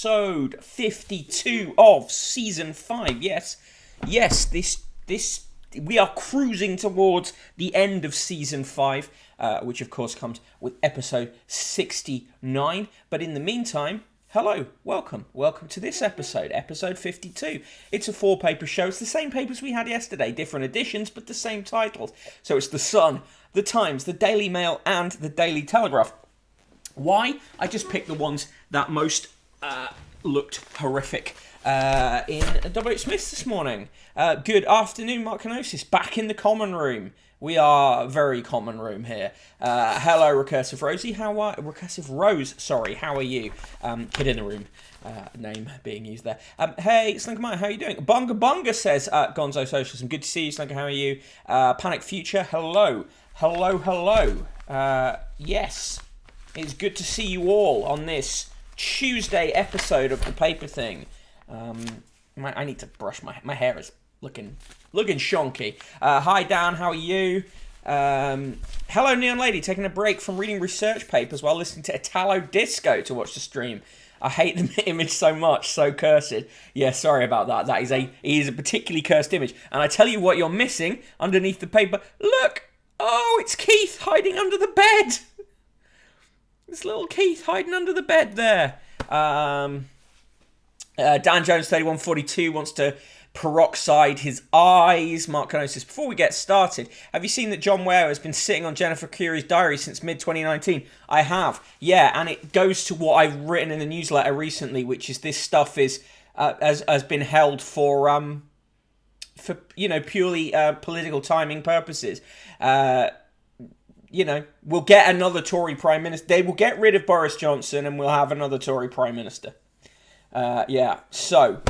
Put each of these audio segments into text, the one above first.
episode 52 of season 5. Yes, this we are cruising towards the end of season 5, which of course comes with episode 69. But in the meantime, hello, welcome to this episode 52. It's a 4-paper show. It's the same papers we had yesterday, different editions, but the same titles. So it's The Sun, The Times, The Daily Mail, and The Daily Telegraph. Why? I just picked the ones that most looked horrific in W.H. Smith's this morning. Good afternoon, Mark Kenosis, back in the common room. We are very common room here. Hello, Recursive Rosie. Recursive Rose? Sorry, how are you? Kid in the room. Name being used there. Hey, Slinker Mike, how are you doing? Bunga Bunga says, Gonzo Socialism. Good to see you, Slinker. How are you? Panic Future. Hello. Yes. It's good to see you all on this Tuesday episode of the paper thing. I need to brush my hair is looking shonky. Hi Dan, how are you? Hello Neon Lady, taking a break from reading research papers while listening to Italo Disco to watch the stream. I hate the image so much, so cursed. Yeah, sorry about that. That is a particularly cursed image. And I tell you what you're missing underneath the paper. Look! Oh, it's Keith hiding under the bed! This little Keith hiding under the bed there. Dan Jones 3142 wants to peroxide his eyes. Mark Kenosis, before we get started, have you seen that John Ware has been sitting on Jennifer Curie's diary since mid-2019? I have, yeah, and it goes to what I've written in the newsletter recently, which is this stuff is has been held for purely political timing purposes. We'll get another Tory Prime Minister. They will get rid of Boris Johnson and we'll have another Tory Prime Minister. So,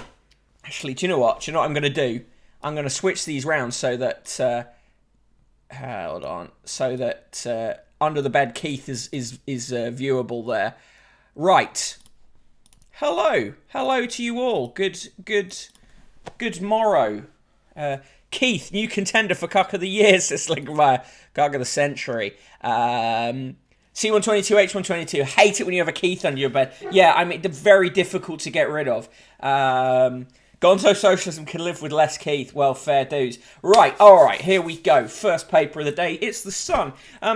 actually, do you know what I'm going to do? I'm going to switch these round so that, Under the Bed Keith is viewable there. Right. Hello to you all. Good morrow. Keith, new contender for Cuck of the Year, says like Cuck of the Century. C122, H122, hate it when you have a Keith under your bed. Yeah, I mean, they're very difficult to get rid of. Gonzo Socialism can live with less Keith. Well, fair dues. Right, alright, here we go. First paper of the day, it's The Sun.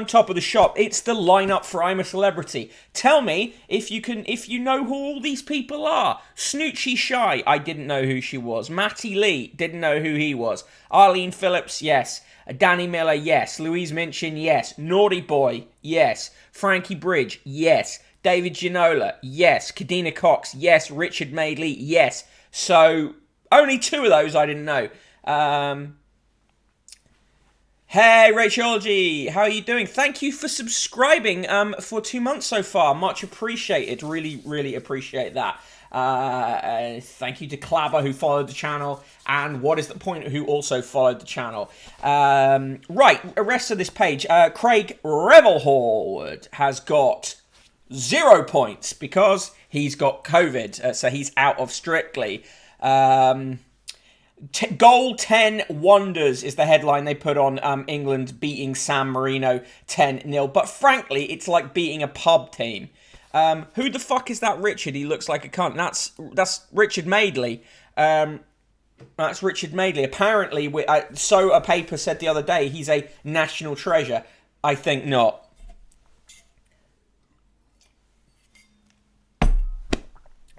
Top of the shop, it's the lineup for I'm a Celebrity. Tell me if you know who all these people are. Snoochie Shy, I didn't know who she was. Matty Lee, didn't know who he was. Arlene Phillips, yes. Danny Miller, yes. Louise Minchin, yes. Naughty Boy, yes. Frankie Bridge, yes. David Ginola, yes. Kadina Cox, yes. Richard Madeley, yes. So, only 2 of those I didn't know. Hey, Rachology, how are you doing? Thank you for subscribing for 2 months so far. Much appreciated. Really, really appreciate that. Thank you to Clabber, who followed the channel, and What Is the Point, who also followed the channel. Right, the rest of this page. Craig Revelhorwood has got 0 points because he's got COVID, so he's out of Strictly. Goal 10 Wonders is the headline they put on England beating San Marino 10-0. But frankly, it's like beating a pub team. Who the fuck is that Richard? He looks like a cunt. That's Richard Madeley. That's Richard Madeley. Apparently, so a paper said the other day, he's a national treasure. I think not.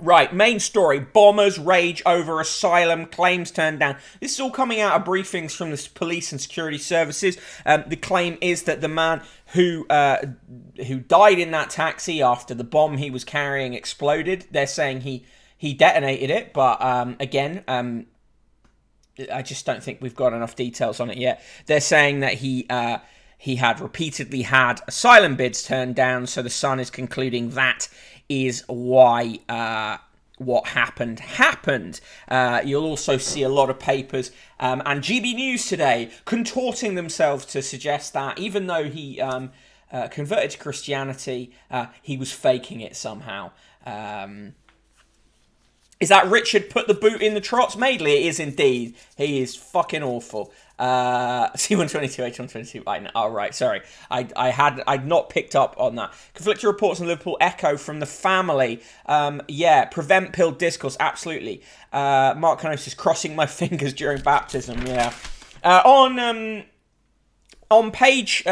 Right, main story. Bombers rage over asylum, claims turned down. This is all coming out of briefings from the police and security services. The claim is that the man who died in that taxi after the bomb he was carrying exploded. They're saying he detonated it, but again, I just don't think we've got enough details on it yet. They're saying that he had repeatedly had asylum bids turned down, so the Sun is concluding that is why what happened. You'll also see a lot of papers and GB News today contorting themselves to suggest that even though he converted to Christianity, he was faking it somehow. Is that Richard put the boot in the trots? Maidley, it is indeed. He is fucking awful. C122, H122. Oh, right, sorry. I'd not picked up on that. Conflicting reports on Liverpool Echo from the family. Yeah, prevent pill discourse, absolutely. Mark Canosis crossing my fingers during baptism, yeah. On page...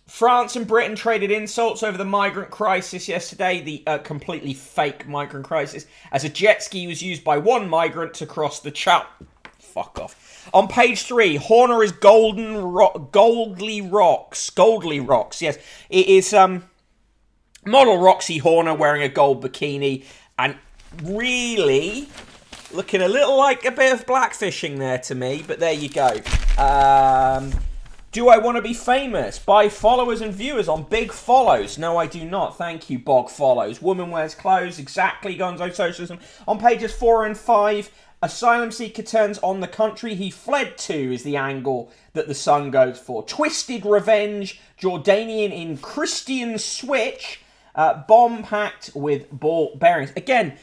France and Britain traded insults over the migrant crisis yesterday, the completely fake migrant crisis, as a jet ski was used by one migrant to cross the Channel. Fuck off. On page 3, Horner is Goldly Rocks, yes. It is model Roxy Horner wearing a gold bikini, and really looking a little like a bit of blackfishing there to me, but there you go. Do I want to be famous? By followers and viewers on Big Follows. No, I do not. Thank you, Bog Follows. Woman wears clothes. Exactly, Gonzo Socialism. On pages 4 and 5, asylum seeker turns on the country he fled to is the angle that the Sun goes for. Twisted revenge. Jordanian in Christian switch. Bomb packed with ball bearings. Again,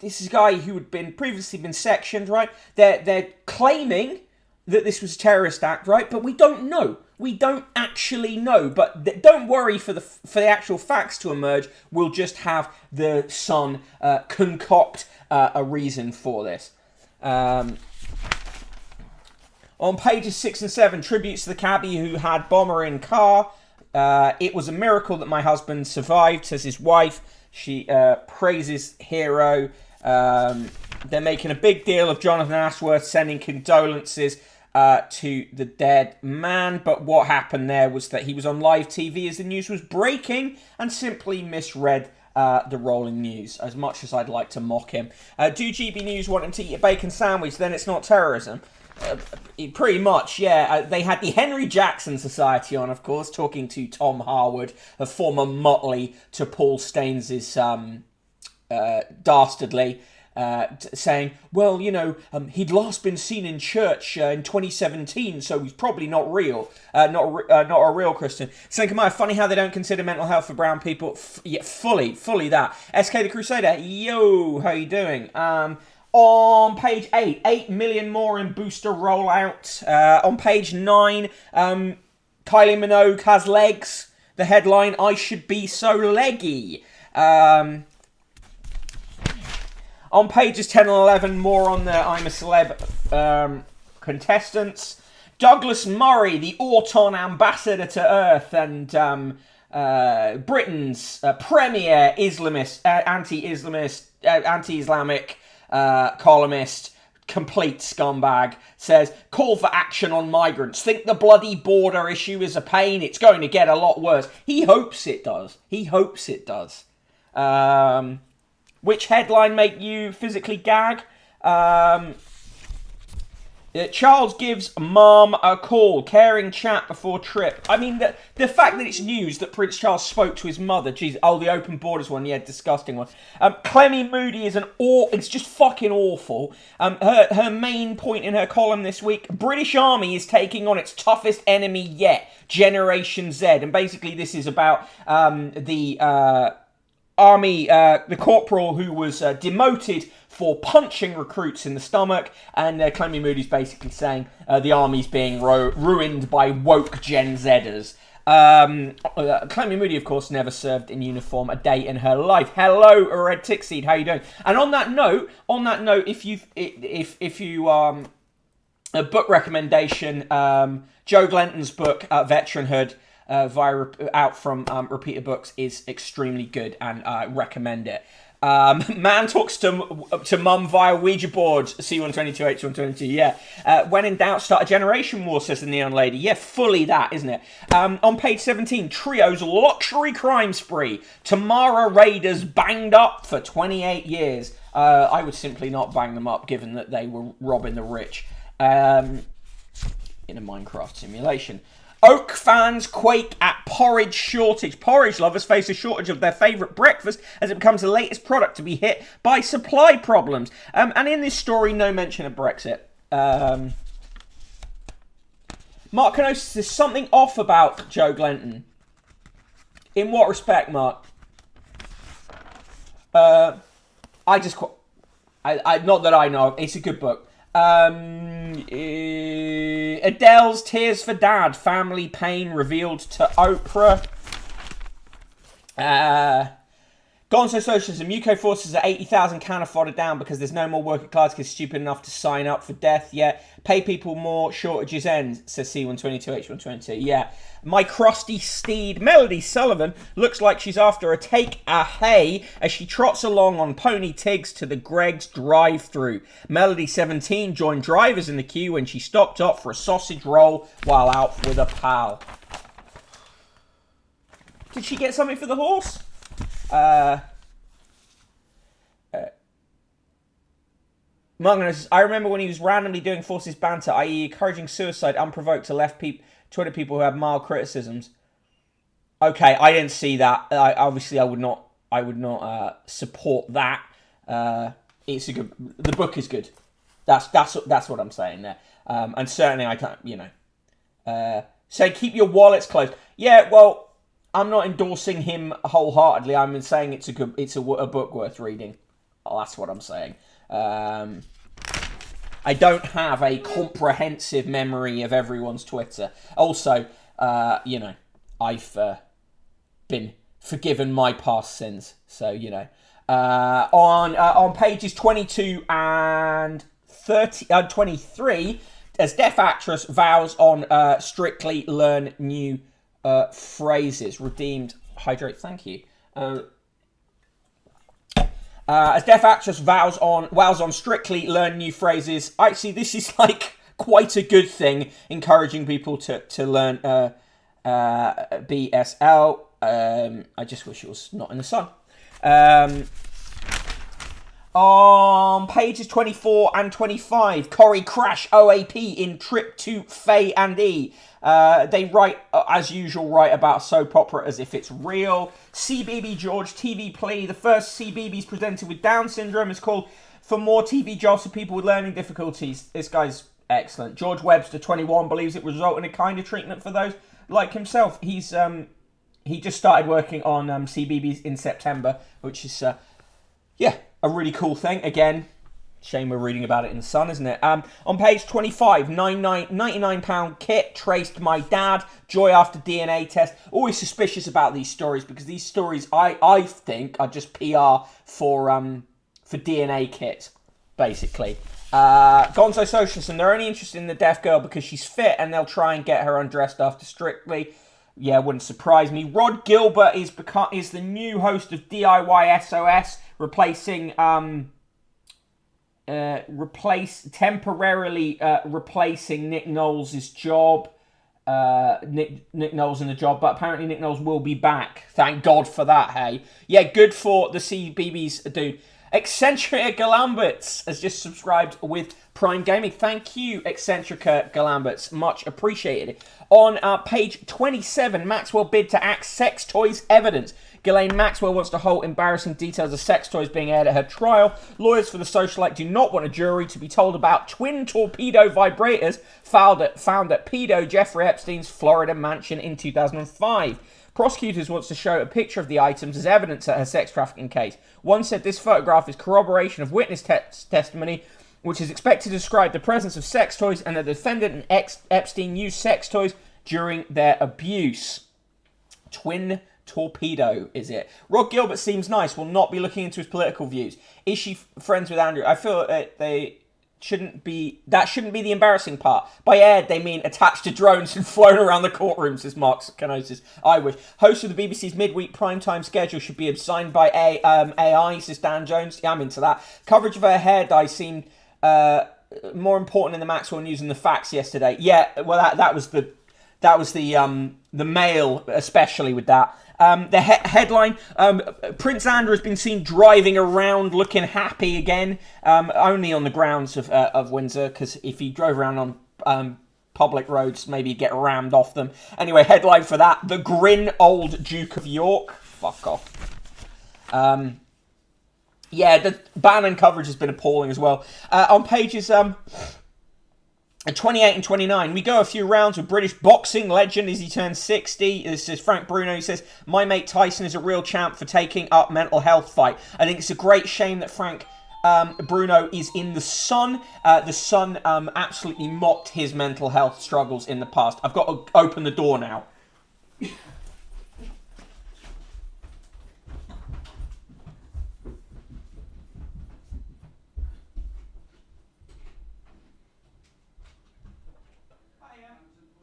this is a guy who had previously been sectioned, right? They're claiming that this was a terrorist act, right? But we don't know. We don't actually know. But don't worry for the actual facts to emerge. We'll just have the Sun concoct a reason for this. On pages 6 and 7, tributes to the cabbie who had bomber in car. It was a miracle that my husband survived, says his wife. She praises hero. They're making a big deal of Jonathan Ashworth sending condolences to the dead man, but what happened there was that he was on live TV as the news was breaking and simply misread the rolling news, as much as I'd like to mock him. Do GB News want him to eat a bacon sandwich, then it's not terrorism? Pretty much, yeah. They had the Henry Jackson Society on, of course, talking to Tom Harwood, a former Motley to Paul Staines's Dastardly, saying, well, you know, he'd last been seen in church in 2017, so he's probably not real, not a real Christian. Saying, funny how they don't consider mental health for brown people. Yeah, fully that. SK the Crusader, yo, how you doing? On page 8, 8 million more in booster rollout. On page 9, Kylie Minogue has legs. The headline, I should be so leggy. On pages 10 and 11, more on the I'm a Celeb contestants. Douglas Murray, the Auton ambassador to Earth and Britain's premier Islamist, anti-Islamic columnist, complete scumbag, says, call for action on migrants. Think the bloody border issue is a pain. It's going to get a lot worse. He hopes it does. Which headline make you physically gag? Charles gives mom a call. Caring chat before trip. I mean, the fact that it's news that Prince Charles spoke to his mother. Jeez, the open borders one. Yeah, disgusting one. Clemmy Moody is it's just fucking awful. Her main point in her column this week, British Army is taking on its toughest enemy yet, Generation Z. And basically this is about the Army, the corporal who was demoted for punching recruits in the stomach, and Clemmy Moody's basically saying the army's being ruined by woke Gen Zers. Clemmy Moody, of course, never served in uniform a day in her life. Hello, Red Tickseed, how you doing? And on that note, if you a book recommendation, Joe Glenton's book, Veteranhood, out from Repeater Books, is extremely good, and I recommend it. Man talks to mum via Ouija board. C122, H122, yeah. When in doubt, start a generation war, says the Neon Lady. Yeah, fully that, isn't it? On page 17, Trio's luxury crime spree. Tamara Raiders banged up for 28 years. I would simply not bang them up, given that they were robbing the rich in a Minecraft simulation. Oak fans quake at porridge shortage. Porridge lovers face a shortage of their favourite breakfast as it becomes the latest product to be hit by supply problems. And in this story, no mention of Brexit. Mark Canosis, there's something off about Joe Glenton. In what respect, Mark? Not that I know. It's a good book. Adele's Tears for Dad, family pain revealed to Oprah. Gonzo Socialism, UK forces at 80,000 can't afford it down because there's no more working class kids stupid enough to sign up for death yet. Pay people more, shortages end, says C122, H122. Yeah. My crusty steed, Melody Sullivan, looks like she's after a take a hay as she trots along on Pony Tigs to the Greg's drive-thru. Melody 17 joined drivers in the queue when she stopped up for a sausage roll while out with a pal. Did she get something for the horse? Magnus, I remember when he was randomly doing Forces banter, i.e. encouraging suicide unprovoked to left Twitter people who have mild criticisms. Okay, I didn't see that. I would not support that. It's a good. The book is good. That's what I'm saying there. And certainly I can't. Say keep your wallets closed. Yeah, well, I'm not endorsing him wholeheartedly. I'm saying it's a book worth reading. Oh, that's what I'm saying. I don't have a comprehensive memory of everyone's Twitter. Also, I've been forgiven my past sins. So, on pages 22 and 23, as deaf actress vows on strictly learn new phrases. Redeemed hydrate, thank you. As deaf actress vows on strictly learn new phrases. Actually, this is like quite a good thing, encouraging people to learn BSL. I just wish it was not in the sun. On pages 24 and 25, Corrie crash OAP in trip to Faye and E. They write, as usual, about soap opera as if it's real. CBeebies George TV play. The first CBeebies presented with Down syndrome is called For More TV Jobs for People with Learning Difficulties. This guy's excellent. George Webster, 21, believes it will result in a kinder treatment for those like himself. He just started working on CBeebies in September, which is, a really cool thing. Again, shame we're reading about it in the sun, isn't it? On page 25, £99 kit traced my dad. Joy after DNA test. Always suspicious about these stories because these stories, I think, are just PR for DNA kits, basically. Gonzo Socialism, they're only interested in the deaf girl because she's fit and they'll try and get her undressed after Strictly. Yeah, wouldn't surprise me. Rod Gilbert is the new host of DIY SOS, temporarily replacing Nick Knowles' job. Nick Knowles in the job, but apparently Nick Knowles will be back. Thank God for that, hey? Yeah, good for the CBeebies dude. Eccentrica Galamberts has just subscribed with Prime Gaming. Thank you, Eccentrica Galamberts. Much appreciated. On page 27, Maxwell bid to axe sex toys evidence. Ghislaine Maxwell wants to halt embarrassing details of sex toys being aired at her trial. Lawyers for the socialite do not want a jury to be told about twin torpedo vibrators found at pedo Jeffrey Epstein's Florida mansion in 2005. Prosecutors wants to show a picture of the items as evidence at her sex trafficking case. One said this photograph is corroboration of witness testimony, which is expected to describe the presence of sex toys and the defendant and Epstein used sex toys during their abuse. Twin torpedo, is it? Rod Gilbert seems nice, will not be looking into his political views. Is she friends with Andrew? I feel that that shouldn't be the embarrassing part. By aired, they mean attached to drones and flown around the courtroom, says Mark Canosis. I wish. Host of the BBC's midweek primetime schedule should be assigned by AI, says Dan Jones. Yeah, I'm into that. Coverage of her hair dye seemed more important in the Maxwell News than the facts yesterday. Yeah, well, that was the Mail, especially with that. The headline, Prince Andrew has been seen driving around looking happy again, only on the grounds of Windsor, because if he drove around on public roads, maybe he'd get rammed off them. Anyway, headline for that, the grin old Duke of York. Fuck off. Yeah, the Bannon coverage has been appalling as well. On pages At 28 and 29, we go a few rounds with British boxing legend as he turns 60. This is Frank Bruno. He says, my mate Tyson is a real champ for taking up mental health fight. I think it's a great shame that Frank Bruno is in The Sun. The Sun absolutely mocked his mental health struggles in the past. I've got to open the door now.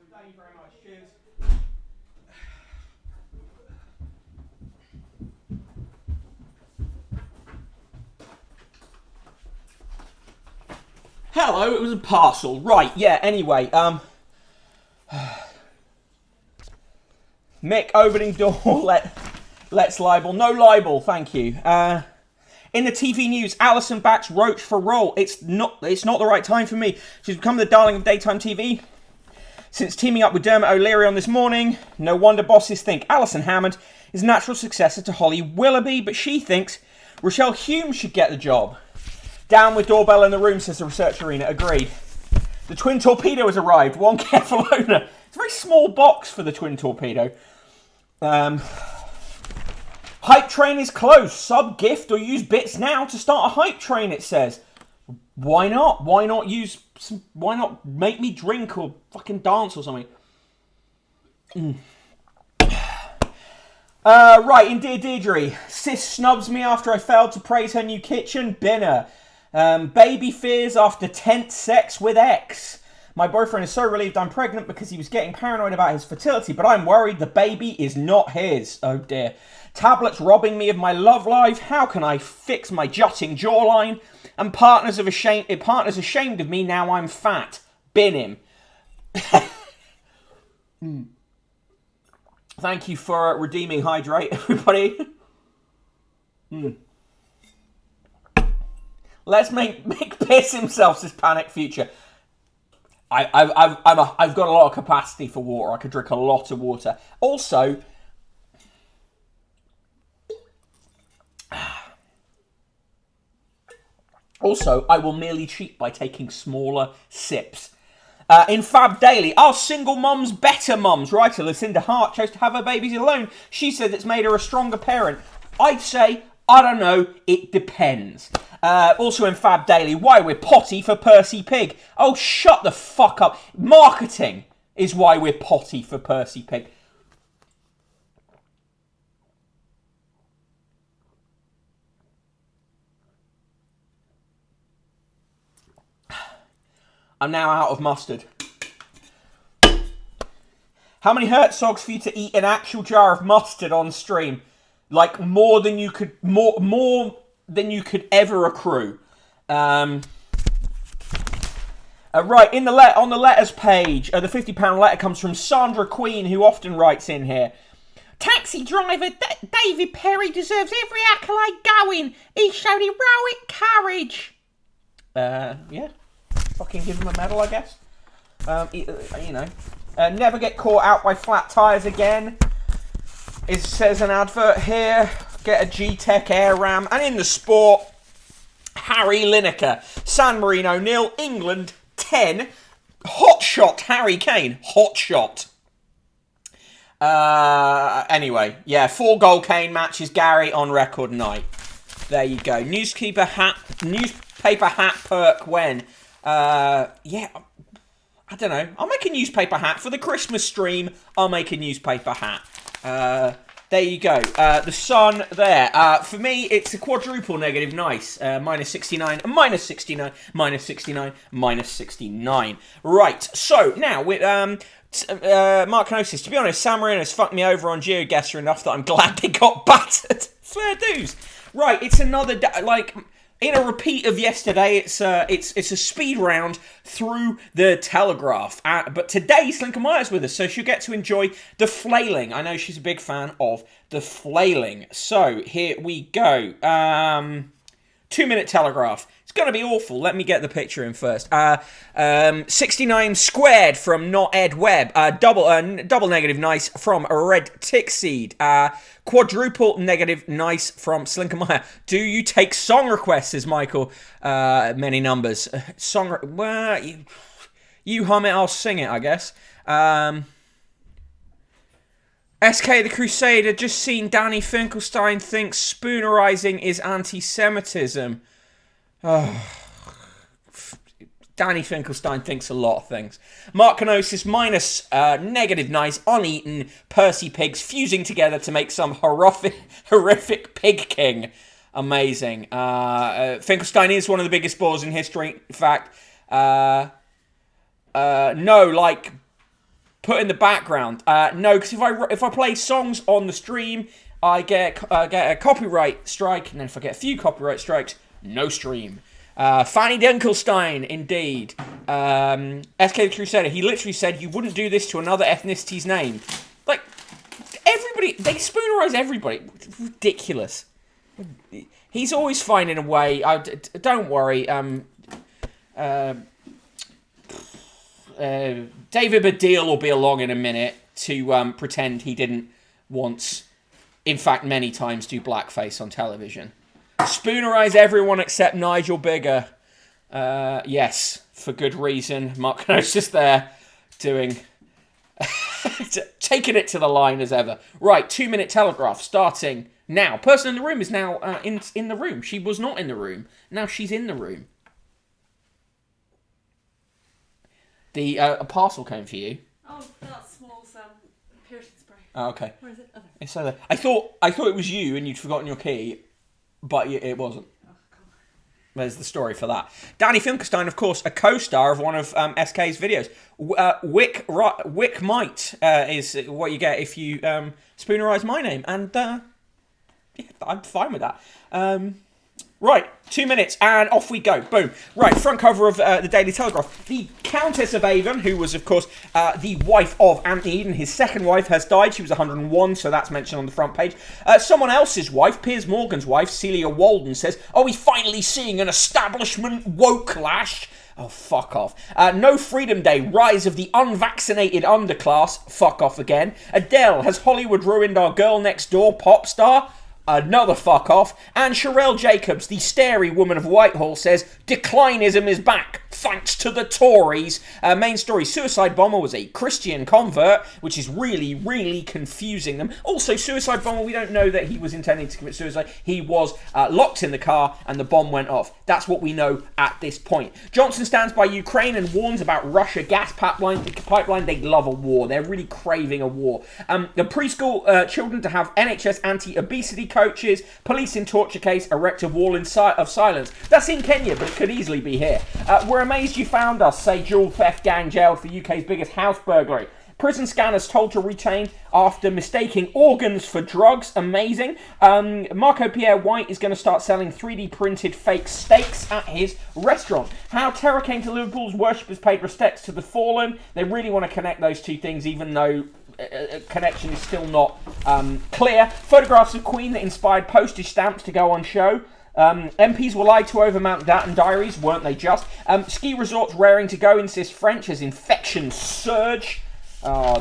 Thank you very much. Cheers. Hello, it was a parcel. Right, yeah, anyway, Mick opening door, let's libel. No libel, thank you. In the TV news, Alison backs Roach for role. It's not the right time for me. She's become the darling of daytime TV since teaming up with Dermot O'Leary on This Morning. No wonder bosses think Alison Hammond is a natural successor to Holly Willoughby, but she thinks Rochelle Hume should get the job. Down with doorbell in the room, says the research arena. Agreed. The twin torpedo has arrived. One careful owner. It's a very small box for the twin torpedo. Hype train is closed. Sub gift or use bits now to start a hype train, it says. Why not? Why not make me drink or fucking dance or something? Right, in Dear Deirdre. Sis snubs me after I failed to praise her new kitchen. Binner. Baby fears after tense sex with ex. My boyfriend is so relieved I'm pregnant because he was getting paranoid about his fertility, but I'm worried the baby is not his. Oh dear. Tablets robbing me of my love life. How can I fix my jutting jawline? And partners ashamed of me now I'm fat. Bin him. Thank you for redeeming Hydrate, everybody. Let's make piss himself this panic future. I've got a lot of capacity for water. I could drink a lot of water. Also, I will merely cheat by taking smaller sips. In Fab Daily, are single mums better mums? Writer Lucinda Hart chose to have her babies alone. She said it's made her a stronger parent. I'd say, I don't know, it depends. Also in Fab Daily, why we're potty for Percy Pig. Oh, shut the fuck up. Marketing is why we're potty for Percy Pig. I'm now out of mustard. How many Herzogs for you to eat an actual jar of mustard on stream? Like more than you could ever accrue. Right, on the letters page, the £50 letter comes from Sandra Queen, who often writes in here. Taxi driver David Perry deserves every accolade going. He showed heroic courage. Yeah. Fucking give him a medal, I guess. Never get caught out by flat tyres again. It says an advert here. Get a G-Tech Air Ram. And in the sport, Harry Lineker. San Marino 0, England 10. Hot shot, Harry Kane. Hot shot. Anyway, yeah, 4-goal Kane matches Gary on record night. There you go. Newspaper hat perk when... yeah, I don't know. I'll make a newspaper hat. For the Christmas stream, I'll make a newspaper hat. There you go. The Sun there. For me, it's a quadruple negative nice. Minus 69, minus 69, minus 69, minus 69. Right, so now, with Mark Kenosis, to be honest, San Marino's fucked me over on GeoGuessr enough that I'm glad they got battered. Fair dues. Right, it's another... in a repeat of yesterday, it's a speed round through the Telegraph. But today, Slinker Myers with us, so she'll get to enjoy the flailing. I know she's a big fan of the flailing. So here we go. 2-minute Telegraph. It's going to be awful. Let me get the picture in first. 69 squared from Not Ed Webb. Double negative nice from Red Tick Seed. Quadruple negative nice from Slinker Meyer. Do you take song requests, says Michael? Many numbers. You hum it, I'll sing it, I guess. SK the Crusader, just seen Danny Finkelstein thinks spoonerizing is anti-Semitism. Oh. Danny Finkelstein thinks a lot of things. Mark Kenosis minus -9 uneaten Percy pigs fusing together to make some horrific pig king. Amazing. Finkelstein is one of the biggest balls in history. In fact, no, like, put in the background. No, because if I play songs on the stream, I get a copyright strike, and then if I get a few copyright strikes, no stream. Fanny Dinkelstein, indeed. SK the Crusader, he literally said you wouldn't do this to another ethnicity's name. Like, everybody, they spoonerize everybody. It's ridiculous. He's always finding a way. Don't worry. David Baddiel will be along in a minute to pretend he didn't once, in fact many times, do blackface on television. Spoonerize everyone except Nigel Bigger. Yes, for good reason. Mark Kenosis there doing... taking it to the line as ever. Right, 2-minute Telegraph starting now. Person in the room is now in the room. She was not in the room. Now she's in the room. A parcel came for you. Oh, that small piercing spray. Oh, okay. Where is it? Oh, It's there. I thought it was you and you'd forgotten your key, but it wasn't. oh, come on. There's the story for that. Danny Finkelstein, of course, a co-star of one of SK's videos. Wick Might is what you get if you spoonerize my name, and yeah, I'm fine with that. Right, 2 minutes, and off we go. Boom. Right, front cover of the Daily Telegraph. The Countess of Avon, who was, of course, the wife of Anthony Eden, his second wife, has died. She was 101, so that's mentioned on the front page. Someone else's wife, Piers Morgan's wife, Celia Walden, says, "Are we finally seeing an establishment woke lash?" Oh, fuck off. No Freedom Day, rise of the unvaccinated underclass. Fuck off again. Adele, has Hollywood ruined our girl next door pop star? Another fuck off. And Sherelle Jacobs, the starey woman of Whitehall, says declinism is back thanks to the Tories. Main story, suicide bomber was a Christian convert, which is really, really confusing them. Also, suicide bomber, we don't know that he was intending to commit suicide. He was locked in the car and the bomb went off. That's what we know at this point. Johnson stands by Ukraine and warns about Russia gas pipeline. They love a war. They're really craving a war. The preschool children to have NHS anti-obesity coaches. Police in torture case erect a wall of silence. That's in Kenya, but it could easily be here. We're amazed you found us, say jewel theft gang jailed for UK's biggest house burglary. Prison scanners told to retain after mistaking organs for drugs. Amazing. Marco Pierre White is going to start selling 3D printed fake steaks at his restaurant. How terror came to Liverpool's worshippers paid respects to the fallen. They really want to connect those two things, even though connection is still not clear. Photographs of Queen that inspired postage stamps to go on show. MPs were lied to over Mountbatten diaries, weren't they just? Ski resorts raring to go, insists French as infections surge. Oh,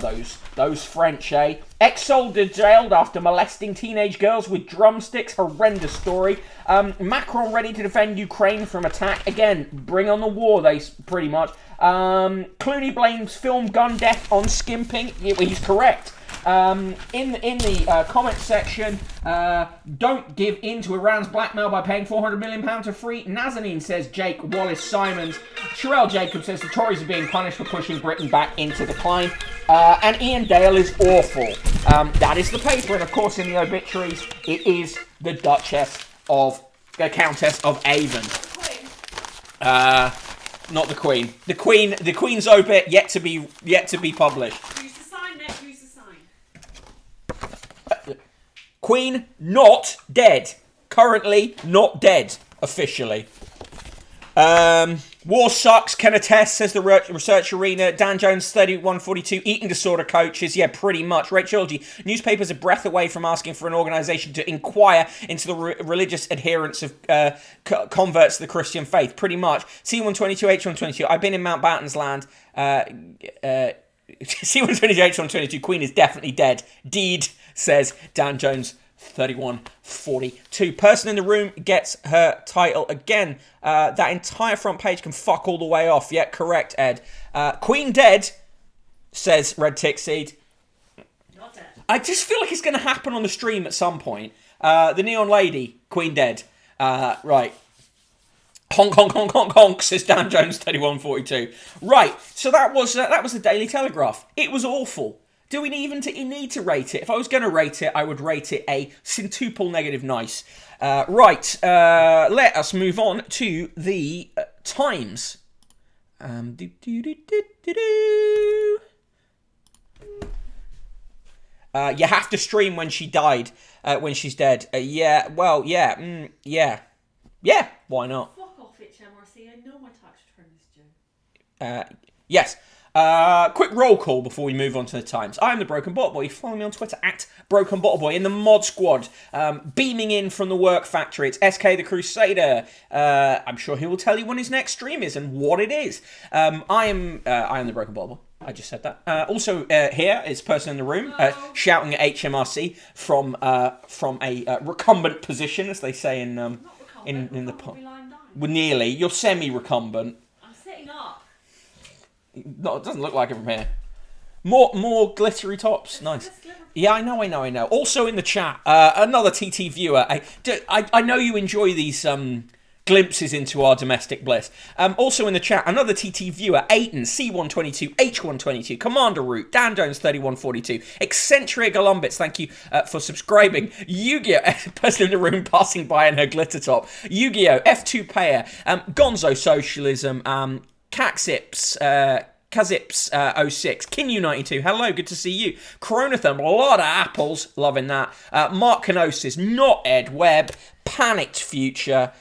those French, eh? Ex-soldier jailed after molesting teenage girls with drumsticks. Horrendous story. Macron ready to defend Ukraine from attack. Again, bring on the war, they pretty much. Clooney blames film gun death on skimping. He's correct. In the comment section, don't give in to Iran's blackmail by paying £400 million to free Nazanin, says Jake Wallace-Simons. Sherelle Jacobs says the Tories are being punished for pushing Britain back into decline. And Ian Dale is awful. That is the paper, and of course in the obituaries, it is the Countess of Avon. Not the Queen. The Queen's obit yet to be published. Who's the sign, Nick? Who's the sign? Queen not dead. Currently not dead officially. War sucks, can attest, says the Research Arena. Dan Jones, 3142, eating disorder coaches. Yeah, pretty much. Rachel G. Newspapers a breath away from asking for an organisation to inquire into the religious adherence of converts to the Christian faith. Pretty much. C122, H122. I've been in Mountbatten's land. C122, H122. Queen is definitely dead. Deed, says Dan Jones, 3142. 4142. Person in the room gets her title again. That entire front page can fuck all the way off. Yeah, correct, Ed. Queen dead, says Red Tickseed. Not dead. I just feel like it's going to happen on the stream at some point. The Neon Lady, Queen dead. Right. Honk, honk, honk, honk, honk, says Dan Jones 3142. Right, so that was the Daily Telegraph. It was awful. Do we even need to rate it? If I was going to rate it, I would rate it a centuple negative nice. Right, let us move on to the Times. You have to stream when she died, when she's dead. Yeah, why not? Fuck off, HMRC. I know my tax return is due. Yes. Quick roll call before we move on to the Times. I am the Broken Bottle Boy. Follow me on Twitter at Broken Bottle Boy in the Mod Squad. Beaming in from the work factory. It's SK the Crusader. I'm sure he will tell you when his next stream is and what it is. I am the Broken Bottle Boy. I just said that. Also here is person in the room shouting at HMRC from a recumbent position, as they say in the pub. Well, nearly. You're semi-recumbent. I'm sitting up. No, it doesn't look like it from here. More glittery tops. Nice. Yeah, I know. Also in the chat, another TT viewer. I know you enjoy these glimpses into our domestic bliss. Also in the chat, another TT viewer, Aiton, C122, H122, Commander Root, Dan Jones 3142, Eccentric Golumbits, thank you for subscribing. Yu-Gi-Oh! Person in the room passing by in her glitter top. Yu-Gi-Oh! F2 Payer, Gonzo Socialism, Kazips 06, Kinyu 92, hello, good to see you. Coronatherm, a lot of apples, loving that. Mark Kenosis, not Ed Webb, Panicked Future,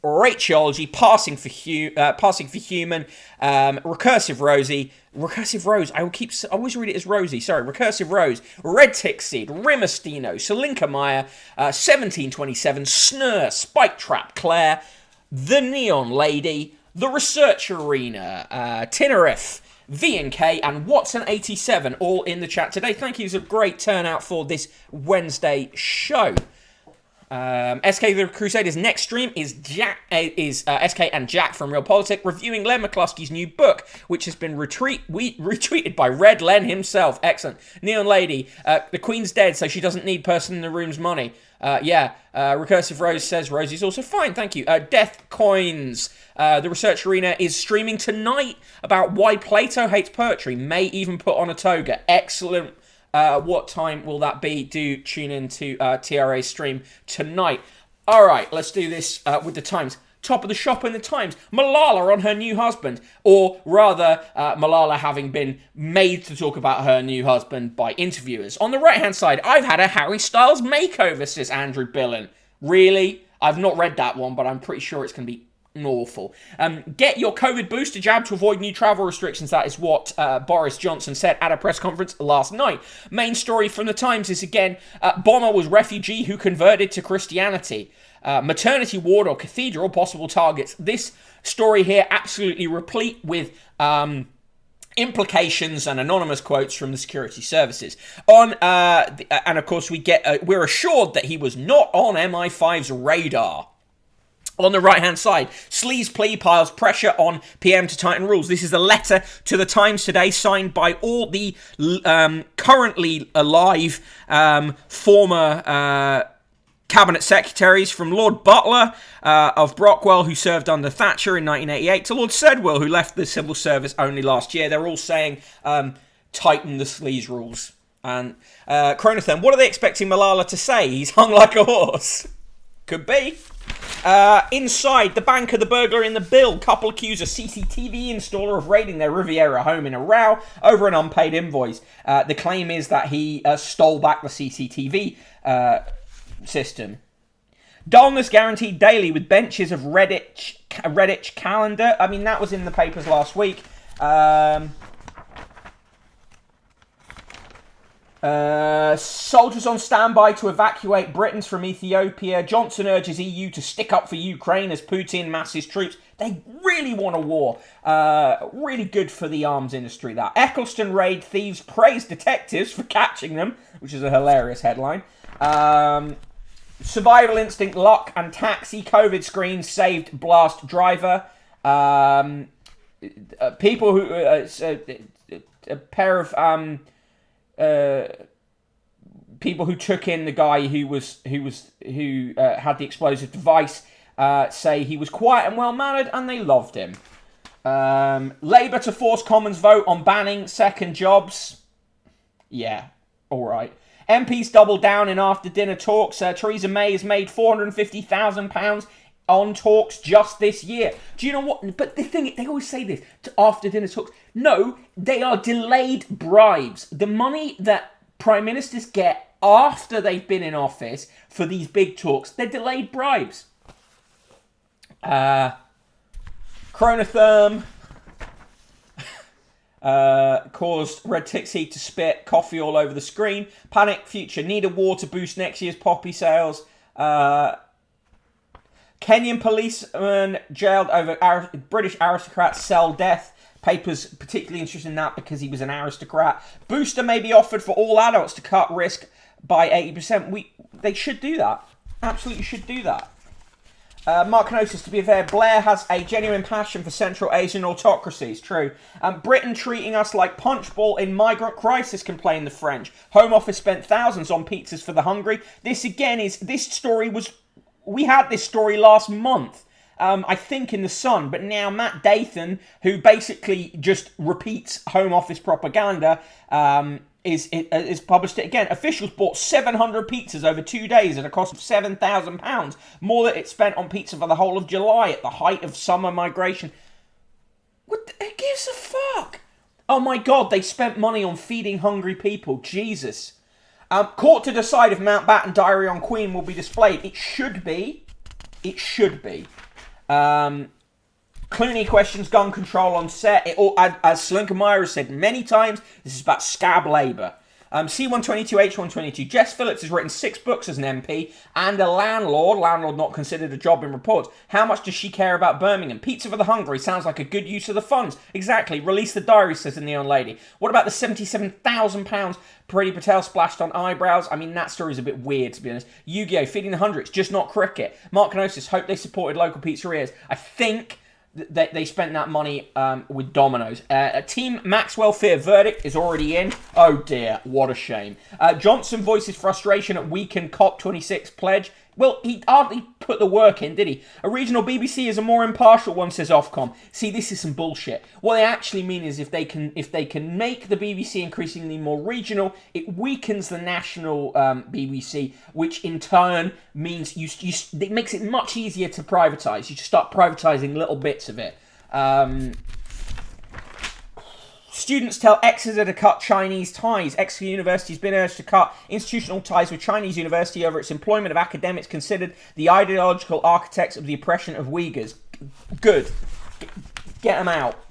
Rachology, Passing for Human, Recursive Rose, I always read it as Rosie, sorry, Recursive Rose, Red Tick Seed, Rimastino, Salinka Meyer, 1727, Snur, Spike Trap Claire, The Neon Lady, The Research Arena, Tinnerif, V&K, and Watson87, all in the chat today. Thank you, it's a great turnout for this Wednesday show. SK the Crusaders' next stream is SK and Jack from Real Politic reviewing Len McCluskey's new book, which has been retweeted by Red Len himself. Excellent. Neon Lady, the Queen's dead, so she doesn't need person in the room's money. Recursive Rose says Rosie's also fine, thank you. Death Coins, the Research Arena is streaming tonight about why Plato hates poetry, may even put on a toga. Excellent. What time will that be? Do tune in to TRA's stream tonight. All right, let's do this with the Times. Top of the shop in the Times. Malala on her new husband. Or rather, Malala having been made to talk about her new husband by interviewers. On the right-hand side, I've had a Harry Styles makeover, says Andrew Billen. Really? I've not read that one, but I'm pretty sure it's going to be awful. Get your COVID booster jab to avoid new travel restrictions. That is what Boris Johnson said at a press conference last night. Main story from the Times is again, bomber was refugee who converted to Christianity. Maternity ward or cathedral, possible targets. This story here absolutely replete with implications and anonymous quotes from the security services. And of course we're assured that he was not on MI5's radar. On the right-hand side, Sleaze plea piles pressure on PM to tighten rules. This is a letter to the Times today signed by all the currently alive former cabinet secretaries, from Lord Butler of Brockwell, who served under Thatcher in 1988, to Lord Sedwill, who left the civil service only last year. They're all saying tighten the sleaze rules. And Chronotherm, what are they expecting Malala to say? He's hung like a horse. Could be. Inside, the banker, the burglar in the bill. Couple accuse a CCTV installer of raiding their Riviera home in a row over an unpaid invoice. The claim is that he stole back the CCTV system. Dullness guaranteed daily with benches of Redditch calendar. I mean, that was in the papers last week. Soldiers on standby to evacuate Britons from Ethiopia. Johnson urges EU to stick up for Ukraine as Putin masses troops. They really want a war. Really good for the arms industry, that. Eccleston raid thieves praise detectives for catching them, which is a hilarious headline. Survival instinct, luck, and taxi. COVID screen saved blast driver. People who a pair of people who took in the guy who had the explosive device say he was quiet and well mannered, and they loved him. Labour to force Commons vote on banning second jobs. Yeah, all right. MPs double down in after-dinner talks. Theresa May has made £450,000 on talks just this year. Do you know what? But the thing, they always say this, to after-dinner talks. No, they are delayed bribes. The money that Prime Ministers get after they've been in office for these big talks, they're delayed bribes. Chronotherm caused Red Tixie to spit coffee all over the screen. Panic future need a war to boost next year's poppy sales. Kenyan policeman jailed over British aristocrat's cell death. Papers particularly interested in that because he was an aristocrat. Booster may be offered for all adults to cut risk by 80%. They should do that. Absolutely should do that. Mark Kenosis, to be fair, Blair has a genuine passion for Central Asian autocracies. True. Britain treating us like punchball in migrant crisis, complained the French. Home Office spent thousands on pizzas for the hungry. This story was... We had this story last month, I think in The Sun, but now Matt Dathan, who basically just repeats Home Office propaganda, is published it again. Officials bought 700 pizzas over 2 days at a cost of £7,000, more than it spent on pizza for the whole of July at the height of summer migration. Who gives a fuck? Oh my God, they spent money on feeding hungry people. Jesus. Court to decide if Mountbatten Diary on Queen will be displayed. It should be. It should be. Clooney questions gun control on set. As Slinker Meyer has said many times, this is about scab labour. C122H122. Jess Phillips has written 6 books as an MP and a landlord not considered a job in reports. How much does she care about Birmingham? Pizza for the hungry sounds like a good use of the funds. Exactly. Release the diary, says the Neon Lady. What about the £77,000 Priti Patel splashed on eyebrows? I mean, that story is a bit weird, to be honest. Yu-Gi-Oh! Feeding the Hungry. It's just not cricket. Mark Kenosis, hope they supported local pizzerias. I think they spent that money with Domino's. Team Maxwell Fear verdict is already in. Oh dear, what a shame. Johnson voices frustration at weakened COP26 pledge. Well, he hardly put the work in, did he? A regional BBC is a more impartial one, says Ofcom. See, this is some bullshit. What they actually mean is if they can make the BBC increasingly more regional, it weakens the national BBC, which in turn means it makes it much easier to privatise. You just start privatising little bits of it. Students tell Exeter to cut Chinese ties. Exeter University has been urged to cut institutional ties with Chinese University over its employment of academics considered the ideological architects of the oppression of Uyghurs. Good. Get them out.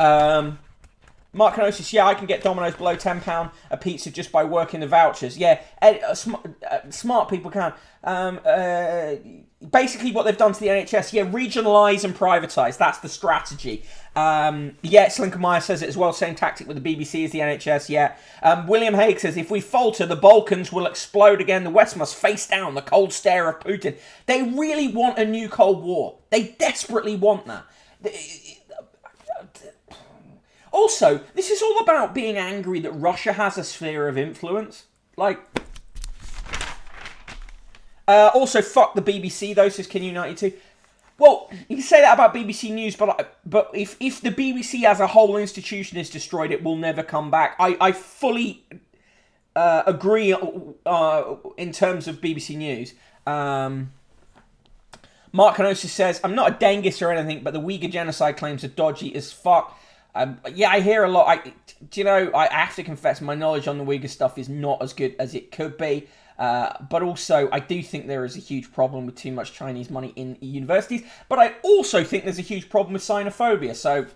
Mark Kenosis, yeah, I can get Domino's below £10 a pizza just by working the vouchers. Yeah, smart people can. Basically what they've done to the NHS, yeah, regionalise and privatise. That's the strategy. Yeah, Slinker Meyer says it as well, same tactic with the BBC as the NHS, yeah. William Hague says, if we falter, the Balkans will explode again. The West must face down the cold stare of Putin. They really want a new Cold War. They desperately want that. Also, this is all about being angry that Russia has a sphere of influence. Also, fuck the BBC, though, says Kin92. Well, you can say that about BBC News, but if the BBC as a whole institution is destroyed, it will never come back. I fully agree in terms of BBC News. Mark Kenosis says, I'm not a Dengist or anything, but the Uyghur genocide claims are dodgy as fuck. Yeah, I hear a lot. I have to confess, my knowledge on the Uyghur stuff is not as good as it could be. But also, I do think there is a huge problem with too much Chinese money in universities. But I also think there's a huge problem with xenophobia. So,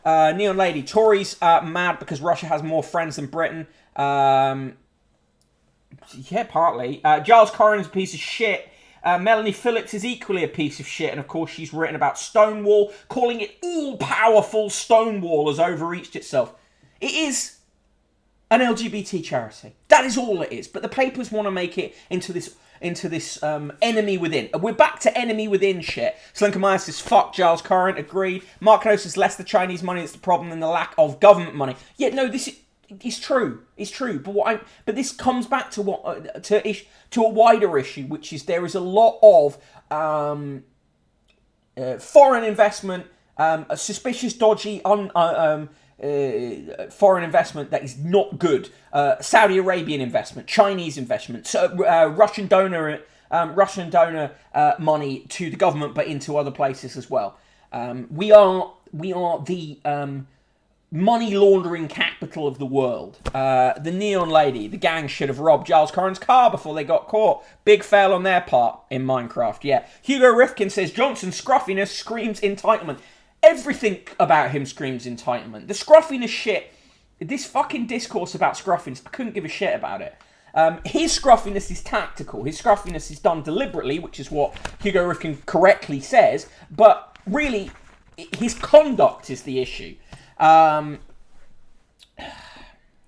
Neon Lady, Tories mad because Russia has more friends than Britain. Yeah, partly. Giles Corrin's a piece of shit. Melanie Phillips is equally a piece of shit, and of course she's written about Stonewall, calling it all-powerful Stonewall has overreached itself. It is an LGBT charity. That is all it is. But the papers want to make it into this enemy within. We're back to enemy within shit. Slinker says, fuck Giles Current, agreed. Mark Knowles says, less the Chinese money that's the problem than the lack of government money. Yeah, no, this is true. It's true. But this comes back to to a wider issue, which is there is a lot of foreign investment, suspicious, dodgy, foreign investment that is not good. Saudi Arabian investment, Chinese investment, Russian donor money to the government, but into other places as well. We are the money laundering capital of the world. The Neon Lady, the gang should have robbed Giles Curran's car before they got caught. Big fail on their part in Minecraft, yeah. Hugo Rifkin says, Johnson's scruffiness screams entitlement. Everything about him screams entitlement. The scruffiness shit, this fucking discourse about scruffiness, I couldn't give a shit about it. His scruffiness is tactical. His scruffiness is done deliberately, which is what Hugo Rifkin correctly says. But really, his conduct is the issue.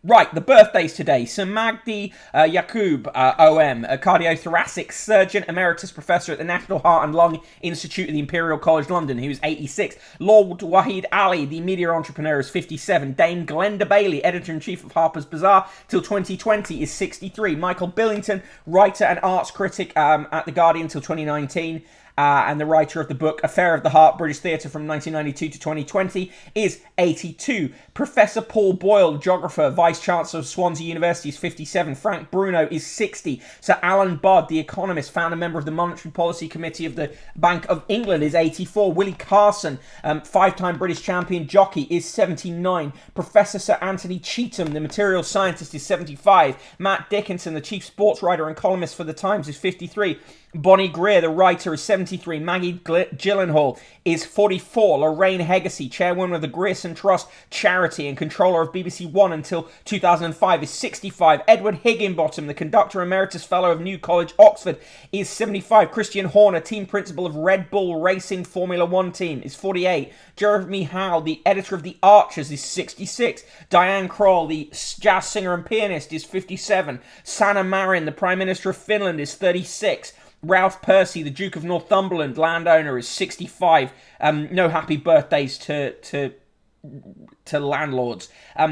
Right, the birthdays today. Sir Magdi Yaqub, OM, a cardiothoracic surgeon, emeritus professor at the National Heart and Lung Institute of the Imperial College London, who's 86. Lord Wahid Ali, the media entrepreneur, is 57. Dame Glenda Bailey, editor-in-chief of Harper's Bazaar, till 2020, is 63. Michael Billington, writer and arts critic at The Guardian, till 2019. And the writer of the book Affair of the Heart, British Theatre from 1992 to 2020, is 82. Professor Paul Boyle, geographer, Vice-Chancellor of Swansea University, is 57. Frank Bruno is 60. Sir Alan Budd, the economist, founder member of the Monetary Policy Committee of the Bank of England, is 84. Willie Carson, five-time British champion jockey, is 79. Professor Sir Anthony Cheetham, the materials scientist, is 75. Matt Dickinson, the chief sports writer and columnist for The Times, is 53. Bonnie Greer, the writer, is 73. Maggie Gyllenhaal is 44. Lorraine Heggessy, chairwoman of the Grierson Trust charity and controller of BBC One until 2005, is 65. Edward Higginbottom, the conductor emeritus fellow of New College, Oxford, is 75. Christian Horner, team principal of Red Bull Racing Formula One team, is 48. Jeremy Howe, the editor of The Archers, is 66. Diane Kroll, the jazz singer and pianist, is 57. Sanna Marin, the Prime Minister of Finland, is 36. Ralph Percy, the Duke of Northumberland, landowner, is 65. No happy birthdays to landlords.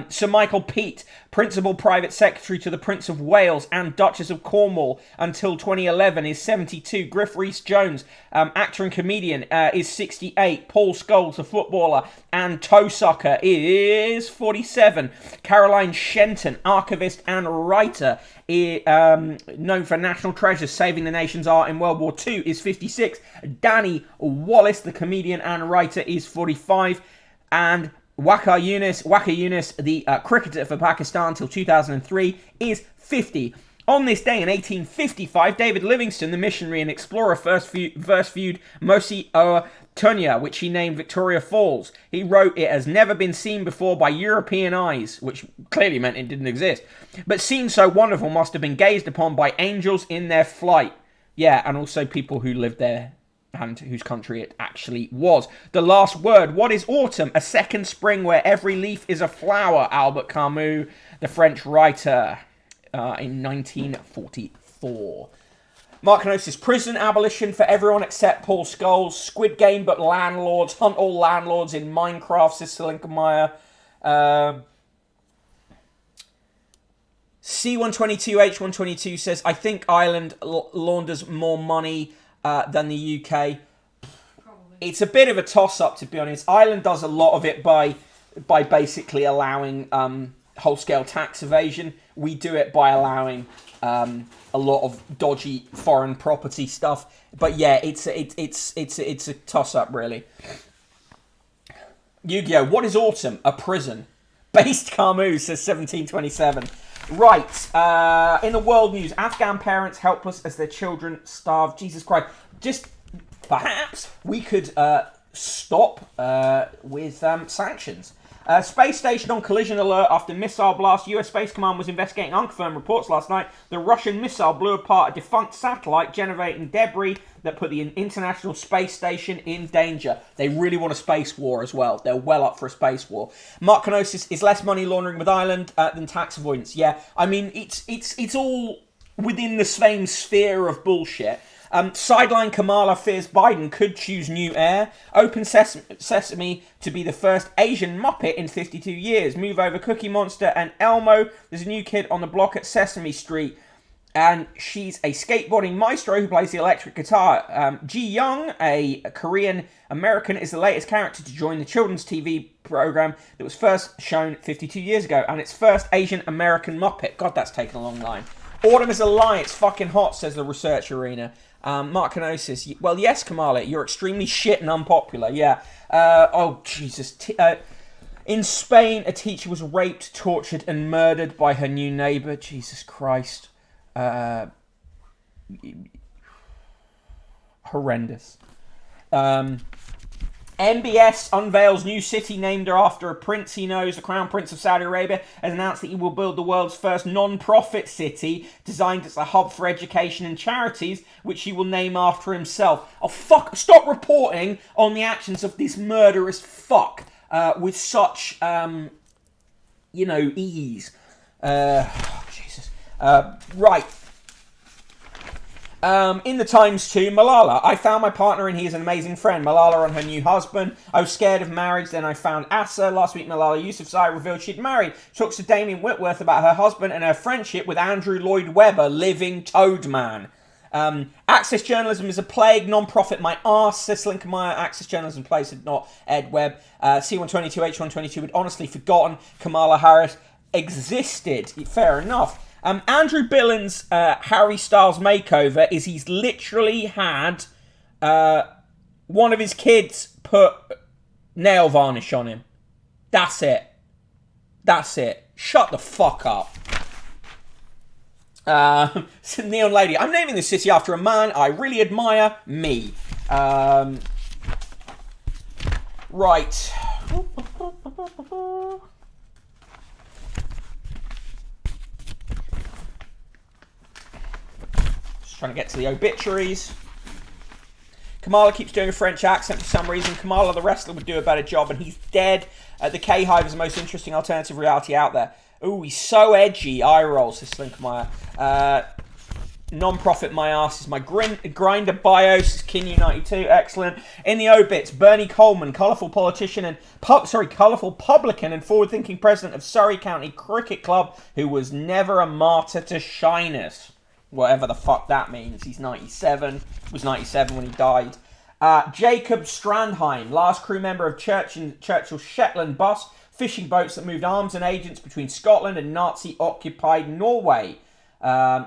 Sir Michael Peat, Principal Private Secretary to the Prince of Wales and Duchess of Cornwall until 2011, is 72. Griff Rhys-Jones, actor and comedian, is 68. Paul Scholes, a footballer and toe sucker, is 47. Caroline Shenton, archivist and writer, known for National Treasures, Saving the Nation's Art in World War II, is 56. Danny Wallace, the comedian and writer, is 45. And Waqar Younis, the cricketer for Pakistan till 2003, is 50. On this day in 1855, David Livingstone, the missionary and explorer, first viewed Mosi Oa Tunya, which he named Victoria Falls. He wrote, "It has never been seen before by European eyes," which clearly meant it didn't exist. "But seen so wonderful must have been gazed upon by angels in their flight." Yeah, and also people who lived there and whose country it actually was. The last word. What is autumn? A second spring where every leaf is a flower. Albert Camus, the French writer, in 1944. Mark Knowles, prison abolition for everyone except Paul Scholes. Squid Game but landlords. Hunt all landlords in Minecraft, says Linkenmeyer. C122H122 says, I think Ireland launders more money than the UK. Probably. It's a bit of a toss-up, to be honest. Ireland does a lot of it by basically allowing whole-scale tax evasion. We do it by allowing a lot of dodgy foreign property stuff. But yeah, it's a toss-up, really. Yu-Gi-Oh! What is autumn? A prison. Based Camus, says 1727. Right, in the world news, Afghan parents helpless as their children starve. Jesus Christ. Just, perhaps, we could stop with sanctions. Space station on collision alert after missile blast. US Space Command was investigating unconfirmed reports last night. The Russian missile blew apart a defunct satellite, generating debris that put the International Space Station in danger. They really want a space war as well. They're well up for a space war. Mark Kanosis is less money laundering with Ireland than tax avoidance. Yeah, I mean, it's all within the same sphere of bullshit. Sideline Kamala fears Biden could choose new heir. Open Sesame to be the first Asian Muppet in 52 years. Move over Cookie Monster and Elmo. There's a new kid on the block at Sesame Street. And she's a skateboarding maestro who plays the electric guitar. Ji Young, a Korean American, is the latest character to join the children's TV program that was first shown 52 years ago. And its first Asian American Muppet. God, that's taken a long line. Autumn is a lie. It's fucking hot, says the research arena. Mark Kanosis. Well, yes, Kamala, you're extremely shit and unpopular. Yeah. Oh, Jesus. In Spain, a teacher was raped, tortured, and murdered by her new neighbour. Jesus Christ. Horrendous. MBS unveils new city named after a prince he knows. The Crown Prince of Saudi Arabia has announced that he will build the world's first non-profit city designed as a hub for education and charities, which he will name after himself. Oh, fuck. Stop reporting on the actions of this murderous fuck with such, ease. Jesus. Right. In the Times too, Malala. I found my partner and he is an amazing friend. Malala and her new husband. I was scared of marriage, then I found Asa. Last week, Malala Yousafzai revealed she'd married. Talks to Damien Whitworth about her husband and her friendship with Andrew Lloyd Webber, living Toadman. Access journalism is a plague. Non-profit my arse, says Lincolnmeyer. Access journalism plays it, not Ed Webb. C122, H122 had honestly forgotten Kamala Harris existed. Fair enough. Andrew Billen's Harry Styles makeover is he's literally had one of his kids put nail varnish on him. That's it. Shut the fuck up. Neon Lady. I'm naming this city after a man I really admire. Me. Right. Trying to get to the obituaries. Kamala keeps doing a French accent for some reason. Kamala the wrestler would do a better job, and he's dead. The K-Hive is the most interesting alternative reality out there. Ooh, he's so edgy. Eye roll, says Slinkmeyer. Non-profit my ass is my grinder bios, is King92, excellent. In the obits, Bernie Coleman, colourful politician and colourful publican and forward-thinking president of Surrey County Cricket Club, who was never a martyr to shyness. Whatever the fuck that means. He's 97. Was 97 when he died. Jacob Strandheim, last crew member of Churchill's Shetland bus, fishing boats that moved arms and agents between Scotland and Nazi-occupied Norway.